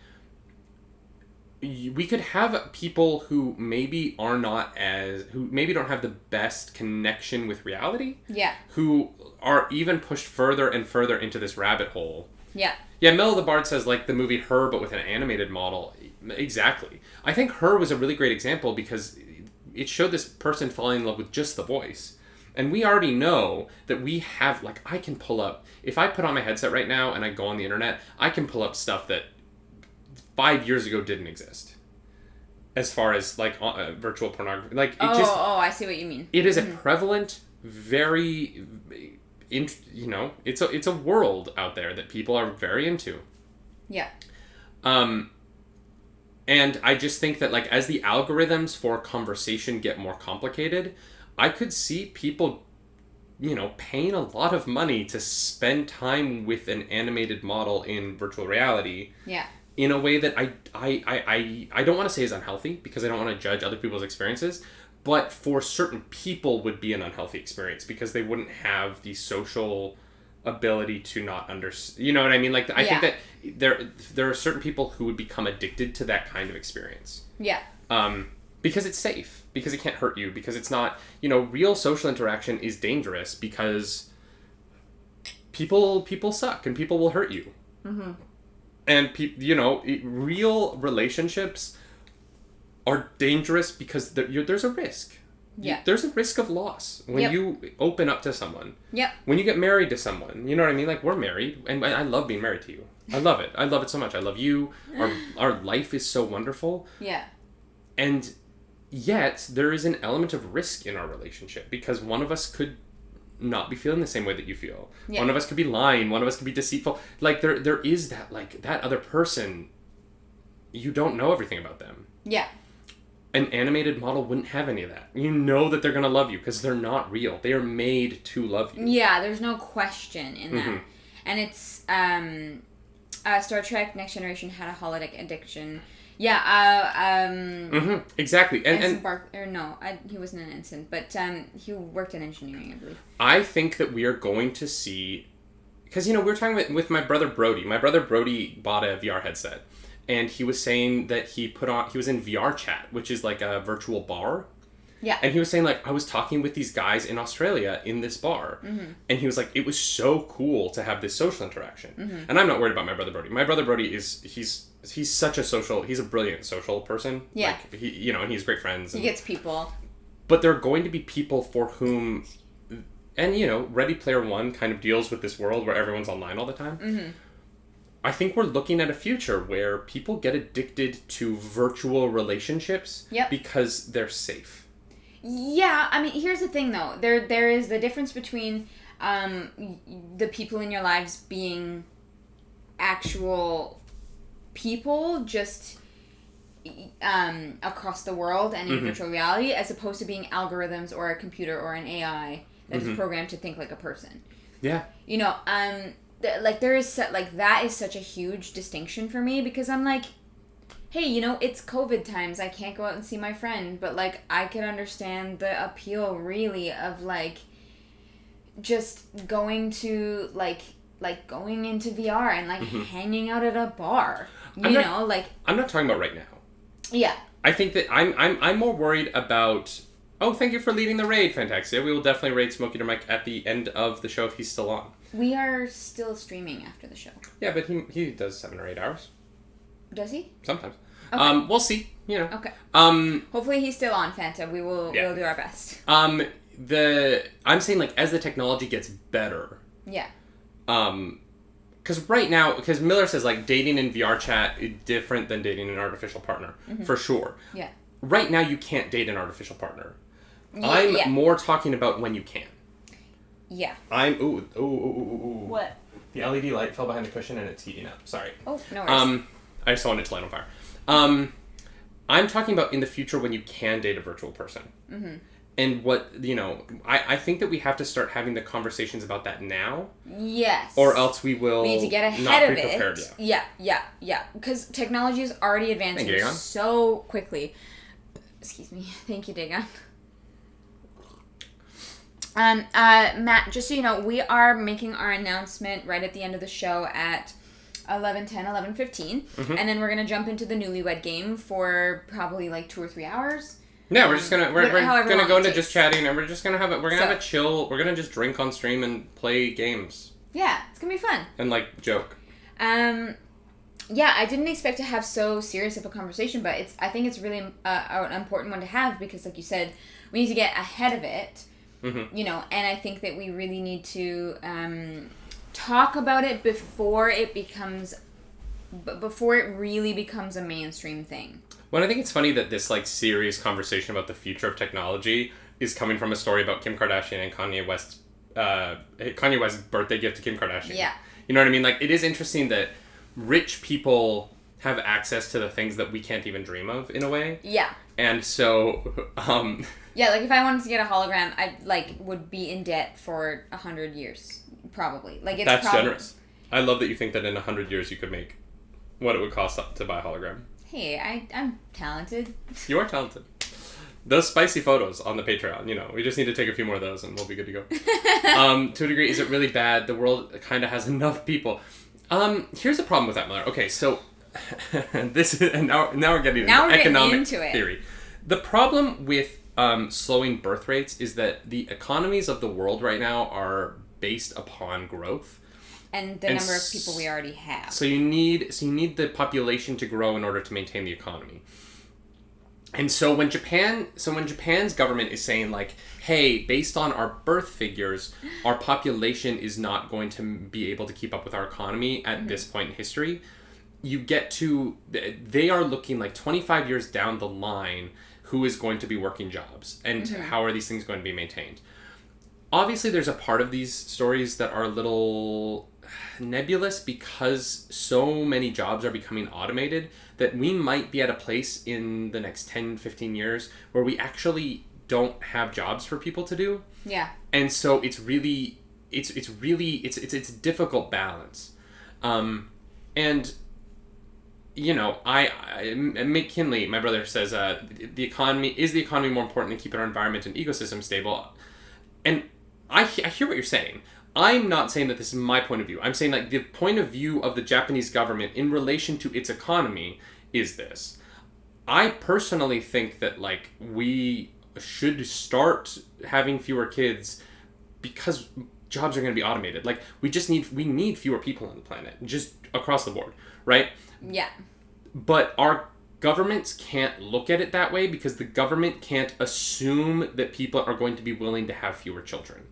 S1: we could have people who maybe who maybe don't have the best connection with reality.
S2: Yeah. Who
S1: are even pushed further and further into this rabbit hole.
S2: Yeah.
S1: Yeah, Mel the Bard says, like, the movie Her, but with an animated model. Exactly. I think Her was a really great example because it showed this person falling in love with just the voice. And we already know that we have, like, I can pull up, if I put on my headset right now and I go on the internet, I can pull up stuff that 5 years ago didn't exist. As far as, like, virtual pornography. Like,
S2: I see what you mean.
S1: It is a prevalent, very... it's a world out there that people are very into.
S2: Yeah.
S1: And I just think that, like, as the algorithms for conversation get more complicated, I could see people, paying a lot of money to spend time with an animated model in virtual reality.
S2: Yeah.
S1: In a way that I don't want to say is unhealthy, because I don't want to judge other people's experiences, but for certain people would be an unhealthy experience because they wouldn't have the social ability to not understand. You know what I mean? Like, I think that there are certain people who would become addicted to that kind of experience.
S2: Yeah.
S1: Because it's safe, because it can't hurt you, because it's not, real social interaction is dangerous because people suck and people will hurt you. Mm-hmm. And real relationships are dangerous because there's a risk.
S2: Yeah.
S1: There's a risk of loss when you open up to someone.
S2: Yep.
S1: When you get married to someone, you know what I mean? Like, we're married, and I love being married to you. I love it. I love it so much. I love you. Our life is so wonderful.
S2: Yeah.
S1: And yet, there is an element of risk in our relationship because one of us could not be feeling the same way that you feel. Yeah. One of us could be lying. One of us could be deceitful. Like, there is that, like, that other person, you don't know everything about them. Yeah. An animated model wouldn't have any of that. You know that they're going to love you because they're not real. They are made to love you.
S2: Yeah, there's no question in that. And it's, Star Trek Next Generation had a holodeck addiction. Yeah,
S1: exactly.
S2: And he wasn't an ensign, but he worked in engineering, I believe.
S1: I think that we are going to see, because, we were talking with my brother Brody. My brother Brody bought a VR headset. And he was saying that he was in VR chat, which is like a virtual bar. Yeah. And he was saying, like, I was talking with these guys in Australia in this bar. Mm-hmm. And he was like, it was so cool to have this social interaction. Mm-hmm. And I'm not worried about my brother Brody. My brother Brody he's such he's a brilliant social person. Yeah. Like, and he's great friends.
S2: He gets people.
S1: But there are going to be people for whom, and, Ready Player One kind of deals with this world where everyone's online all the time. Mm-hmm. I think we're looking at a future where people get addicted to virtual relationships because they're safe.
S2: Yeah, I mean, here's the thing, though. There is the difference between the people in your lives being actual people just across the world and in virtual reality, as opposed to being algorithms or a computer or an AI that is programmed to think like a person.
S1: Yeah.
S2: You know, there is that is such a huge distinction for me, because I'm like, hey, you know, it's COVID times. I can't go out and see my friend, but like I can understand the appeal really of like just going to like going into VR and like hanging out at a bar. I'm not
S1: talking about right now.
S2: Yeah.
S1: I think that I'm more worried about. Oh, thank you for leading the raid, Fantaxia. We will definitely raid Smokey to Mike at the end of the show if he's still on.
S2: We are still streaming after the show.
S1: Yeah, but he does 7 or 8 hours.
S2: Does he?
S1: Sometimes.
S2: Okay.
S1: We'll see. You know.
S2: Okay. Hopefully he's still on, Fanta. We'll do our best.
S1: I'm saying like as the technology gets better.
S2: Yeah.
S1: Because right now, because Miller says like dating in VR chat is different than dating an artificial partner, for sure.
S2: Yeah.
S1: Right now, you can't date an artificial partner. I'm more talking about when you can.
S2: Yeah.
S1: Ooh.
S2: What?
S1: The LED light fell behind the cushion and it's heating up. Sorry.
S2: Oh, no worries.
S1: I just wanted to light on fire. I'm talking about in the future when you can date a virtual person. Mm-hmm. And what, you know, I think that we have to start having the conversations about that now.
S2: Yes.
S1: Or else we
S2: need to get ahead of it. Yeah. Because technology is already advancing so quickly. Excuse me. Thank you, Daygon. Matt, just so you know, we are making our announcement right at the end of the show at 11:10, 11:15. And then we're going to jump into the Newlywed Game for probably like 2 or 3 hours.
S1: No, we're just gonna go into just chatting, and we're just gonna have a chill. We're gonna just drink on stream and play games.
S2: Yeah, it's gonna be fun.
S1: And like joke.
S2: Yeah, I didn't expect to have so serious of a conversation, but I think it's really an important one to have, because, like you said, we need to get ahead of it. Mm-hmm. You know, and I think that we really need to talk about it before it really becomes a mainstream thing.
S1: Well, I think it's funny that this like serious conversation about the future of technology is coming from a story about Kim Kardashian and Kanye West's birthday gift to Kim Kardashian.
S2: Yeah.
S1: You know what I mean? Like, it is interesting that rich people have access to the things that we can't even dream of, in a way.
S2: Yeah.
S1: And so,
S2: yeah, like if I wanted to get a hologram, I would be in debt for 100 years, probably. Like
S1: that's generous. I love that you think that in 100 years you could make what it would cost to buy a hologram.
S2: Hey, I'm talented.
S1: You are talented. Those spicy photos on the Patreon, you know, we just need to take a few more of those and we'll be good to go. To a degree, is it really bad? The world kind of has enough people. Here's the problem with that, Miller. Okay, so now we're getting into economic theory. The problem with slowing birth rates is that the economies of the world right now are based upon growth.
S2: And the number of people we already have.
S1: So you need the population to grow in order to maintain the economy. And so when Japan's government is saying like, hey, based on our birth figures, our population is not going to be able to keep up with our economy at this point in history, they are looking like 25 years down the line, who is going to be working jobs and how are these things going to be maintained? Obviously, there's a part of these stories that are a little nebulous because so many jobs are becoming automated that we might be at a place in the next 10, 15 years where we actually don't have jobs for people to do.
S2: Yeah. And
S1: so it's a difficult balance. And you know, McKinley, my brother, says the economy more important than keeping our environment and ecosystem stable. And I hear what you're saying. I'm not saying that this is my point of view. I'm saying like the point of view of the Japanese government in relation to its economy is this. I personally think that like we should start having fewer kids because jobs are going to be automated. Like we need fewer people on the planet, just across the board, right?
S2: Yeah.
S1: But our governments can't look at it that way because the government can't assume that people are going to be willing to have fewer children.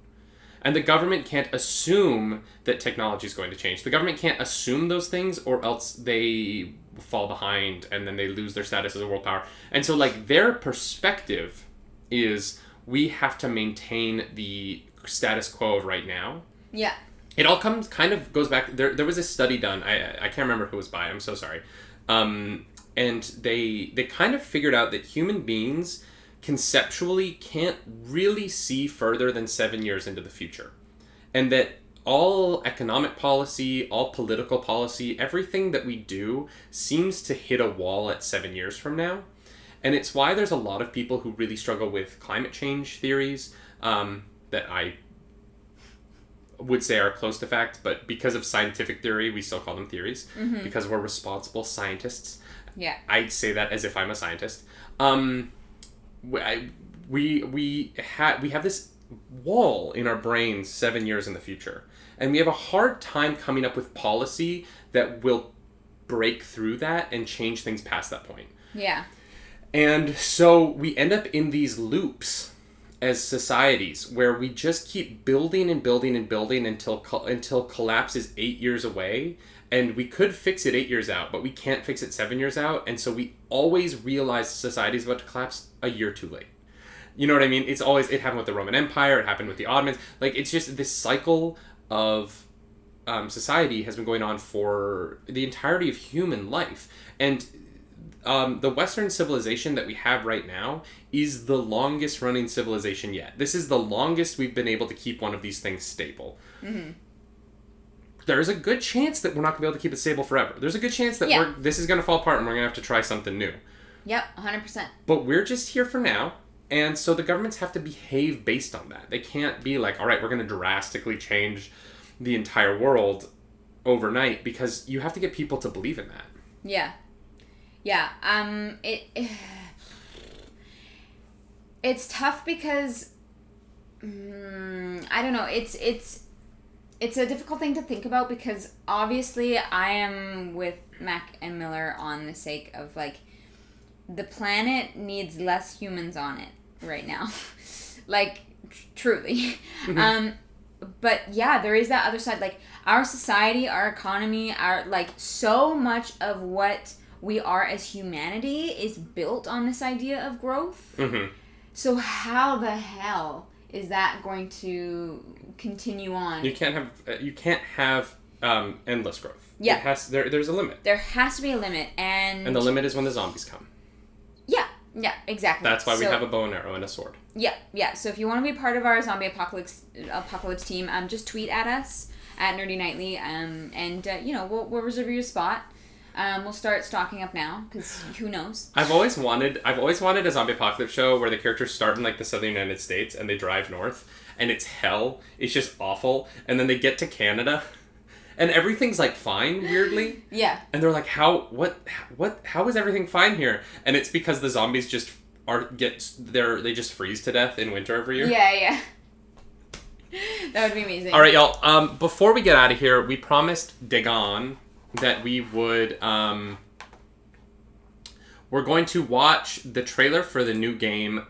S1: And the government can't assume that technology is going to change. The government can't assume those things or else they fall behind and then they lose their status as a world power. And so like their perspective is we have to maintain the status quo of right now.
S2: Yeah.
S1: It all goes back. There was a study done. I can't remember who it was by. I'm so sorry. And they kind of figured out that human beings conceptually can't really see further than 7 years into the future. And that all economic policy, all political policy, everything that we do seems to hit a wall at 7 years from now. And it's why there's a lot of people who really struggle with climate change theories that I would say are close to fact, but because of scientific theory, we still call them theories, because we're responsible scientists.
S2: Yeah.
S1: I'd say that as if I'm a scientist. We have this wall in our brains 7 years in the future. And we have a hard time coming up with policy that will break through that and change things past that point.
S2: Yeah.
S1: And so we end up in these loops as societies where we just keep building and building and building until collapse is 8 years away. And we could fix it 8 years out, but we can't fix it 7 years out. And so we always realize society's about to collapse a year too late. You know what I mean? It happened with the Roman Empire. It happened with the Ottomans. Like, it's just this cycle of society has been going on for the entirety of human life. And the Western civilization that we have right now is the longest running civilization yet. This is the longest we've been able to keep one of these things stable. Mm-hmm. There's a good chance that we're not going to be able to keep it stable forever. There's a good chance that this is going to fall apart and we're going to have to try something new.
S2: Yep, 100%.
S1: But we're just here for now. And so the governments have to behave based on that. They can't be like, all right, we're going to drastically change the entire world overnight, because you have to get people to believe in that. Yeah.
S2: Yeah. It's tough because I don't know. It's a difficult thing to think about, because obviously I am with Mac and Miller on the sake of, like, the planet needs less humans on it right now. Like, truly. But yeah, there is that other side. Like, our society, our economy, so much of what we are as humanity is built on this idea of growth. Mm-hmm. So how the hell is that going to continue on? You can't
S1: have endless growth.
S2: Yeah.
S1: There's a limit.
S2: There has to be a limit, and
S1: the limit is when the zombies come.
S2: Yeah, exactly.
S1: That's why we have a bow and arrow and a sword.
S2: Yeah. So if you want to be part of our zombie apocalypse team, just tweet at us at Nerdy Nightly, and we'll reserve you a spot. We'll start stocking up now, because who knows?
S1: I've always wanted a zombie apocalypse show where the characters start in, like, the southern United States and they drive north and it's hell. It's just awful. And then they get to Canada and everything's, like, fine, weirdly.
S2: Yeah.
S1: And they're like, how is everything fine here? And it's because the zombies they just freeze to death in winter every year.
S2: Yeah. That would be amazing.
S1: All right, y'all. Before we get out of here, we promised Daygon that we would, we're going to watch the trailer for the new game,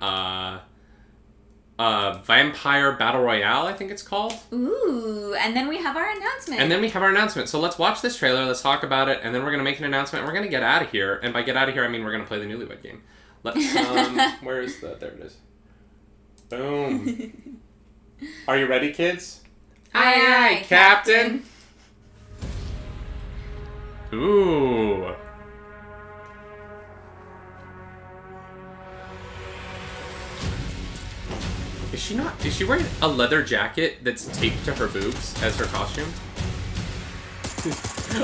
S1: Vampire Battle Royale, I think it's called.
S2: Ooh, and then we have our announcement.
S1: So let's watch this trailer, let's talk about it, and then we're going to make an announcement, and we're going to get out of here. And by get out of here, I mean we're going to play the Newlywed Game. Let's, where is the, there it is. Boom. Are you ready, kids?
S2: Aye, Captain.
S1: Ooh. Is she wearing a leather jacket that's taped to her boobs as her costume?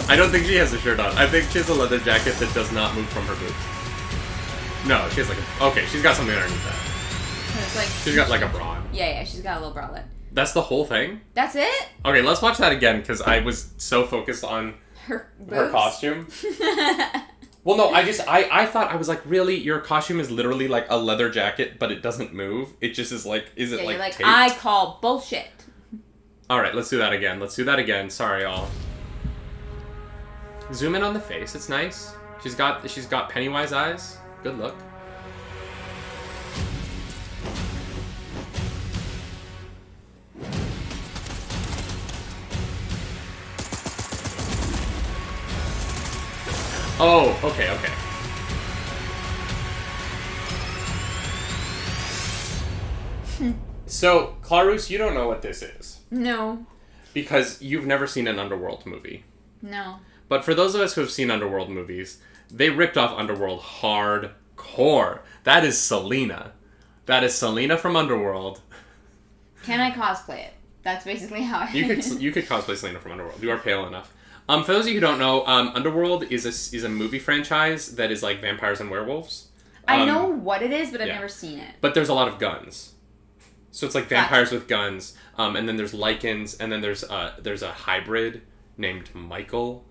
S1: I don't think she has a shirt on. I think she has a leather jacket that does not move from her boobs. No, she has she's got something underneath that. She's got like a bra.
S2: Yeah, she's got a little bralette.
S1: That's the whole thing?
S2: That's it?
S1: Okay, let's watch that again, because I was so focused on her costume. Well, no, I thought, I was like, really? Your costume is literally like a leather jacket, but it doesn't move? It just is like, is it like
S2: you're like,
S1: taped?
S2: I call bullshit.
S1: Alright, let's do that again. Sorry, y'all. Zoom in on the face, it's nice. She's got Pennywise eyes. Good look. Oh, okay. So, Clarus, you don't know what this is.
S2: No.
S1: Because you've never seen an Underworld movie.
S2: No.
S1: But for those of us who have seen Underworld movies, They ripped off Underworld hardcore. That is Selena. That is Selena from Underworld.
S2: Can I cosplay it? That's basically how I...
S1: You could cosplay Selena from Underworld. You are pale enough. For those of you who don't know, Underworld is a movie franchise that is like vampires and werewolves.
S2: I know what it is, but I've never seen it.
S1: But there's a lot of guns. So it's like vampires with guns. And then there's lichens, and then there's a hybrid named Michael.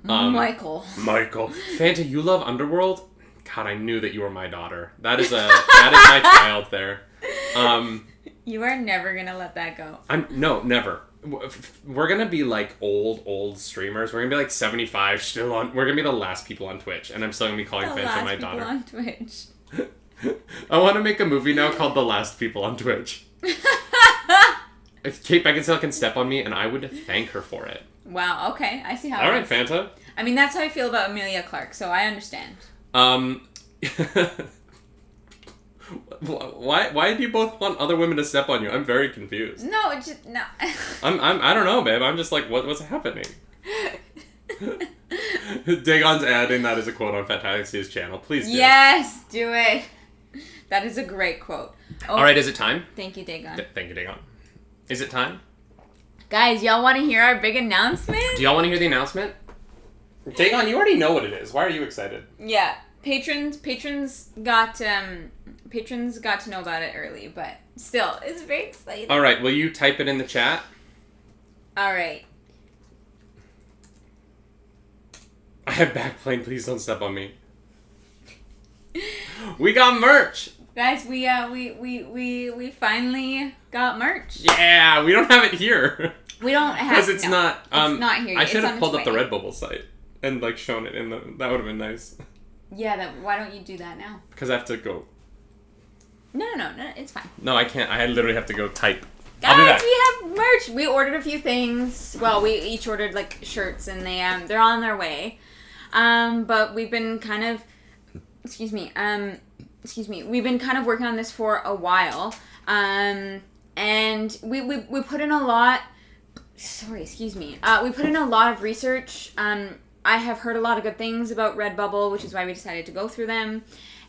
S2: Michael.
S1: Fanta, you love Underworld? God, I knew that you were my daughter. That is my child there.
S2: You are never gonna let that go.
S1: No, never. We're gonna be like old streamers. We're gonna be like 75 still on. We're gonna be the last people on Twitch, and I'm still gonna be calling Fanta my daughter.
S2: On Twitch.
S1: I want to make a movie now called The Last People on Twitch. If Kate Beckinsale can step on me, and I would thank her for it.
S2: Wow. Okay, I see how.
S1: All right, Fanta.
S2: I mean, that's how I feel about Emilia Clarke, so I understand.
S1: Why do you both want other women to step on you? I'm very confused.
S2: No, it's just no.
S1: I don't know, babe. I'm just like, what's happening? Dagon's adding that as a quote on Fantastica's channel. Please do.
S2: Yes, do it. That is a great quote. Oh,
S1: all right, is it time?
S2: Thank you, Dagon.
S1: Thank you, Dagon. Is it time?
S2: Guys, y'all want to hear our big announcement?
S1: Do y'all want to hear the announcement? Dagon, you already know what it is. Why are you excited?
S2: Yeah, patrons got to know about it early, but still, it's very exciting.
S1: All right, will you type it in the chat?
S2: All right.
S1: I have backplane. Please don't step on me. We got merch.
S2: Guys, we finally got merch.
S1: Yeah, we don't have it here.
S2: We don't have
S1: because it's not.
S2: It's not here.
S1: I should have pulled up the Redbubble site and like shown it in the. That would have been nice.
S2: Yeah, why don't you do that now?
S1: Because I have to go.
S2: No, it's fine.
S1: No, I can't. I literally have to go type.
S2: Guys, we have merch. We ordered a few things. Well, we each ordered like shirts, and they're on their way. But we've been kind of. Excuse me. We've been kind of working on this for a while. And we put in a lot. Sorry, excuse me. We put in a lot of research. I have heard a lot of good things about Redbubble, which is why we decided to go through them.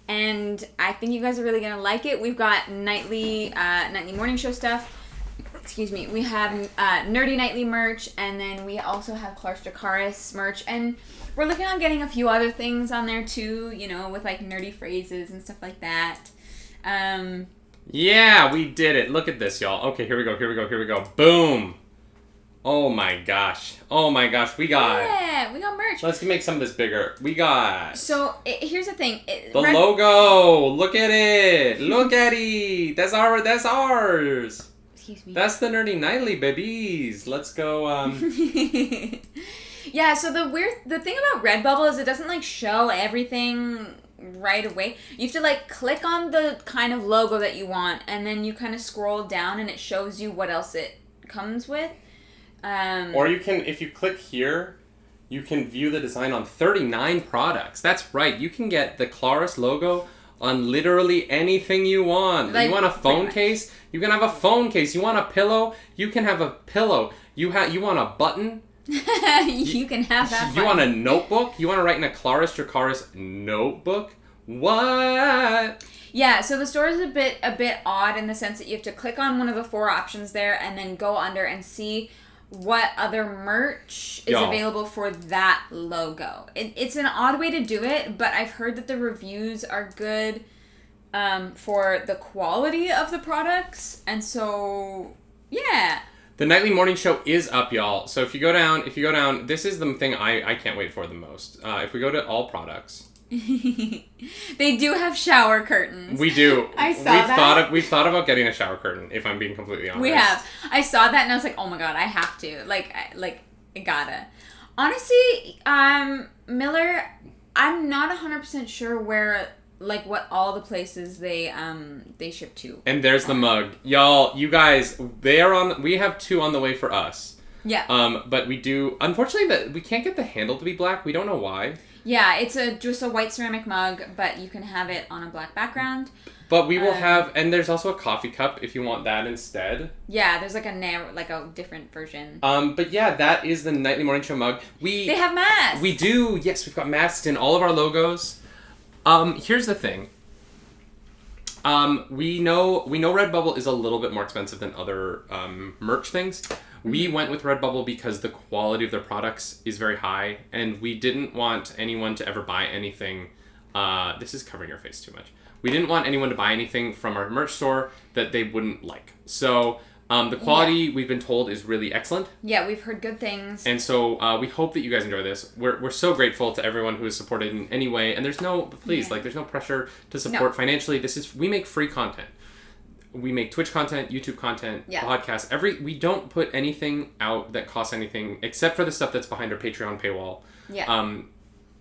S2: And I think you guys are really going to like it. We've got nightly morning show stuff. Excuse me. We have nerdy nightly merch, and then we also have Clark Dracaris merch. And we're looking on getting a few other things on there too, you know, with like nerdy phrases and stuff like that.
S1: Yeah, we did it. Look at this, y'all. Okay, here we go. Boom. Oh my gosh, we got...
S2: Yeah, we got merch.
S1: Let's make some of this bigger. We got...
S2: So, here's the thing.
S1: The logo! Look at it! Look at it! That's ours!
S2: Excuse me.
S1: That's the Nerdy Nightly, babies! Let's go,
S2: Yeah, so the thing about Redbubble is it doesn't, like, show everything right away. You have to, like, click on the kind of logo that you want, and then you kind of scroll down, and it shows you what else it comes with.
S1: Or you can, if you click here, you can view the design on 39 products. That's right. You can get the Claris logo on literally anything you want.
S2: Like,
S1: you want a phone case? You can have a phone case. You want a pillow? You can have a pillow. You want a button?
S2: You can have that button.
S1: You want a notebook? You want to write in a Claris Dracaris notebook? What?
S2: Yeah, so the store is a bit odd in the sense that you have to click on one of the 4 options there and then go under and see what other merch is available for that logo. It's an odd way to do it, but I've heard that the reviews are good for the quality of the products, and so yeah.
S1: The nightly morning show is up, y'all. So if you go down, this is the thing I can't wait for the most. If we go to all products.
S2: They do have shower curtains.
S1: We do.
S2: I saw that.
S1: We've thought about getting a shower curtain, if I'm being completely honest.
S2: We have. I saw that and I was like, oh my god, I have to. I gotta. Honestly, Miller, I'm not 100% sure where, like, what all the places they ship to.
S1: And there's the mug. Y'all, you guys, we have 2 on the way for us.
S2: Yeah.
S1: But we do, unfortunately, we can't get the handle to be black. We don't know why.
S2: Yeah, it's just a white ceramic mug, but you can have it on a black background.
S1: But we will have, and there's also a coffee cup if you want that instead.
S2: Yeah, there's like a different version.
S1: But yeah, that is the Nightly Morning Show mug.
S2: They have masks.
S1: We do. Yes, we've got masks in all of our logos. Here's the thing. We know Redbubble is a little bit more expensive than other merch things. We went with Redbubble because the quality of their products is very high, and we didn't want anyone to ever buy anything. This is covering your face too much. We didn't want anyone to buy anything from our merch store that they wouldn't like. So the quality, we've been told, is really excellent.
S2: Yeah, we've heard good things.
S1: And so we hope that you guys enjoy this. We're so grateful to everyone who has supported in any way. And there's no pressure to support financially. We make free content. We make Twitch content, YouTube content, podcasts. We don't put anything out that costs anything except for the stuff that's behind our Patreon paywall.
S2: Yeah.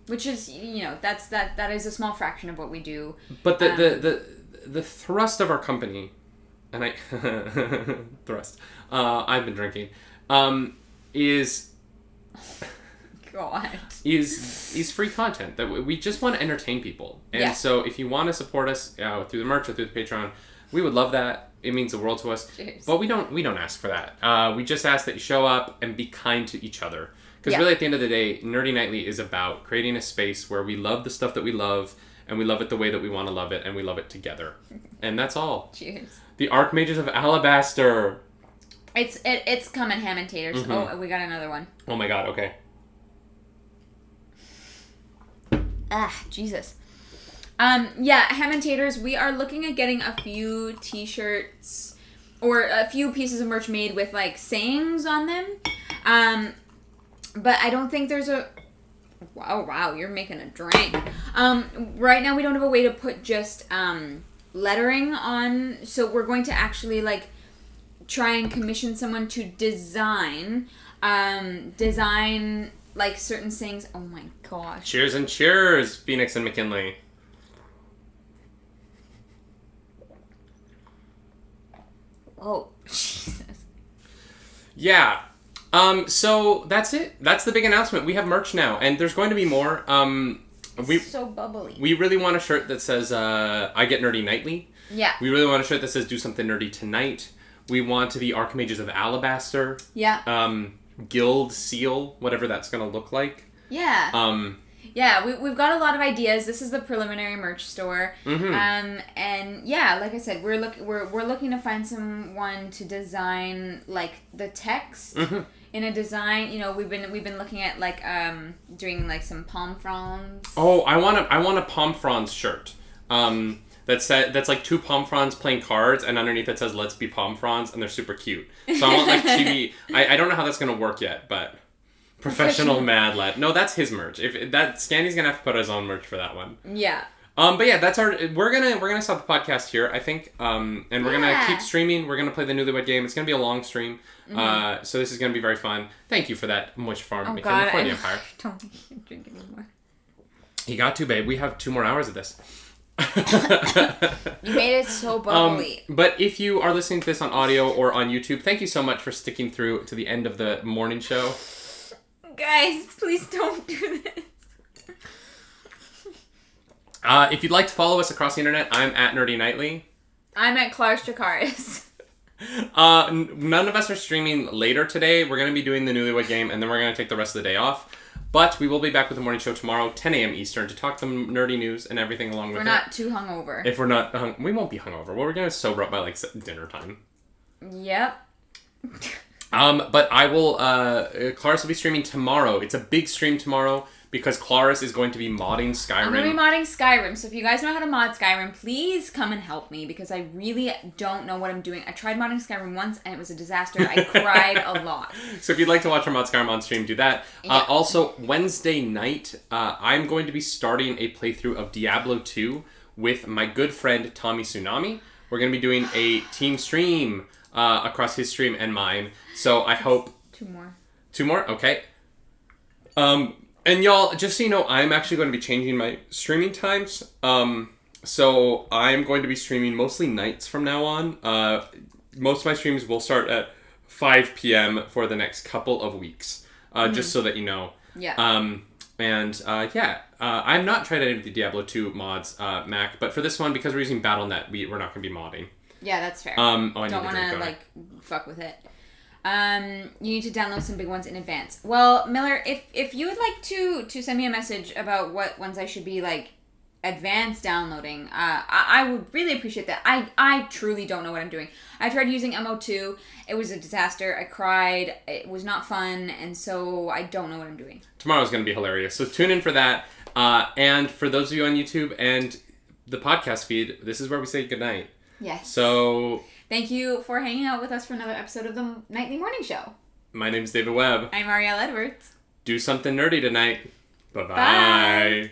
S2: Which is, that is a small fraction of what we do.
S1: But the thrust of our company, and thrust, I've been drinking, is
S2: God.
S1: is free content that we just want to entertain people. And so if you want to support us through the merch or through the Patreon, we would love that. It means the world to us. Cheers. But we don't ask for that. We just ask that you show up and be kind to each other. Because really, at the end of the day, Nerdy Nightly is about creating a space where we love the stuff that we love, and we love it the way that we want to love it, and we love it together. And that's all.
S2: Cheers.
S1: The Archmages of Alabaster.
S2: It's coming, ham and taters. Mm-hmm. Oh, we got another one.
S1: Oh my God, okay.
S2: Jesus. Ham and taters, we are looking at getting a few t-shirts or a few pieces of merch made with like sayings on them. But I don't think there's a... Wow, you're making a drink. Right now we don't have a way to put just lettering on, so we're going to actually like try and commission someone to design like certain things. Oh my gosh.
S1: Cheers and cheers, Phoenix and McKinley.
S2: Oh, Jesus.
S1: Yeah. So that's it. That's the big announcement. We have merch now, and there's going to be more.
S2: So bubbly.
S1: We really want a shirt that says, I get nerdy nightly.
S2: Yeah.
S1: We really want a shirt that says, do something nerdy tonight. We want the Archmages of Alabaster.
S2: Yeah.
S1: Guild seal, whatever that's going to look like.
S2: Yeah. We've got a lot of ideas. This is the preliminary merch store. Mm-hmm. And yeah, like I said, we're looking to find someone to design like the text in a design. We've been looking at like doing like some palm fronds.
S1: Oh, I want a palm fronds shirt. That's like two palm fronds playing cards, and underneath it says "Let's be palm fronds," and they're super cute. So I want like chibi. I don't know how that's gonna work yet, but. Professional Mad Lad. No, that's his merch. If that Scandy's gonna have to put his own merch for that one.
S2: Yeah.
S1: But yeah, that's we're gonna stop the podcast here, I think. And we're gonna keep streaming. We're gonna play the Newlywed Game. It's gonna be a long stream. Mm-hmm. So this is gonna be very fun. Thank you for that Moist Farm for the Empire.
S2: Don't drink anymore.
S1: You got to, babe. We have 2 more hours of this.
S2: You made it so bubbly.
S1: But if you are listening to this on audio or on YouTube, thank you so much for sticking through to the end of the morning show.
S2: Guys, please don't do this.
S1: If you'd like to follow us across the internet, I'm at Nerdy Nightly.
S2: I'm at Klaus Chakaris.
S1: None of us are streaming later today. We're going to be doing the Newlywed Game, and then we're going to take the rest of the day off. But we will be back with the morning show tomorrow, 10 a.m. Eastern, to talk some nerdy news and everything along with it.
S2: We're not too hungover.
S1: If we're not we won't be hungover. Well, we're going to sober up by like dinner time.
S2: Yep.
S1: But I will, Claris will be streaming tomorrow. It's a big stream tomorrow because Claris is going to be modding Skyrim.
S2: I'm going to be modding Skyrim, so if you guys know how to mod Skyrim, please come and help me because I really don't know what I'm doing. I tried modding Skyrim once and it was a disaster. I cried a lot.
S1: So if you'd like to watch our mod Skyrim on stream, do that. Yeah. Also, Wednesday night, I'm going to be starting a playthrough of Diablo 2 with my good friend Tommy Tsunami. We're going to be doing a team stream across his stream and mine. So I hope...
S2: 2 more.
S1: 2 more? Okay. And y'all, just so you know, I'm actually going to be changing my streaming times. So I'm going to be streaming mostly nights from now on. Most of my streams will start at 5 p.m. for the next couple of weeks. Just so that you know.
S2: Yeah.
S1: And I'm not tried any of the Diablo 2 mods, Mac, but for this one, because we're using Battle.net, we're not going to be modding.
S2: Yeah, that's fair.
S1: I
S2: don't want to fuck with it. You need to download some big ones in advance. Well, Miller, if you would like to send me a message about what ones I should be advanced downloading, I would really appreciate that. I truly don't know what I'm doing. I tried using MO2. It was a disaster. I cried. It was not fun, and so I don't know what I'm doing.
S1: Tomorrow's going to be hilarious, so tune in for that. And for those of you on YouTube and the podcast feed, this is where we say goodnight.
S2: Yes.
S1: So
S2: thank you for hanging out with us for another episode of the Nightly Morning Show.
S1: My name's David Webb.
S2: I'm Arielle Edwards.
S1: Do something nerdy tonight. Bye-bye.
S2: Bye.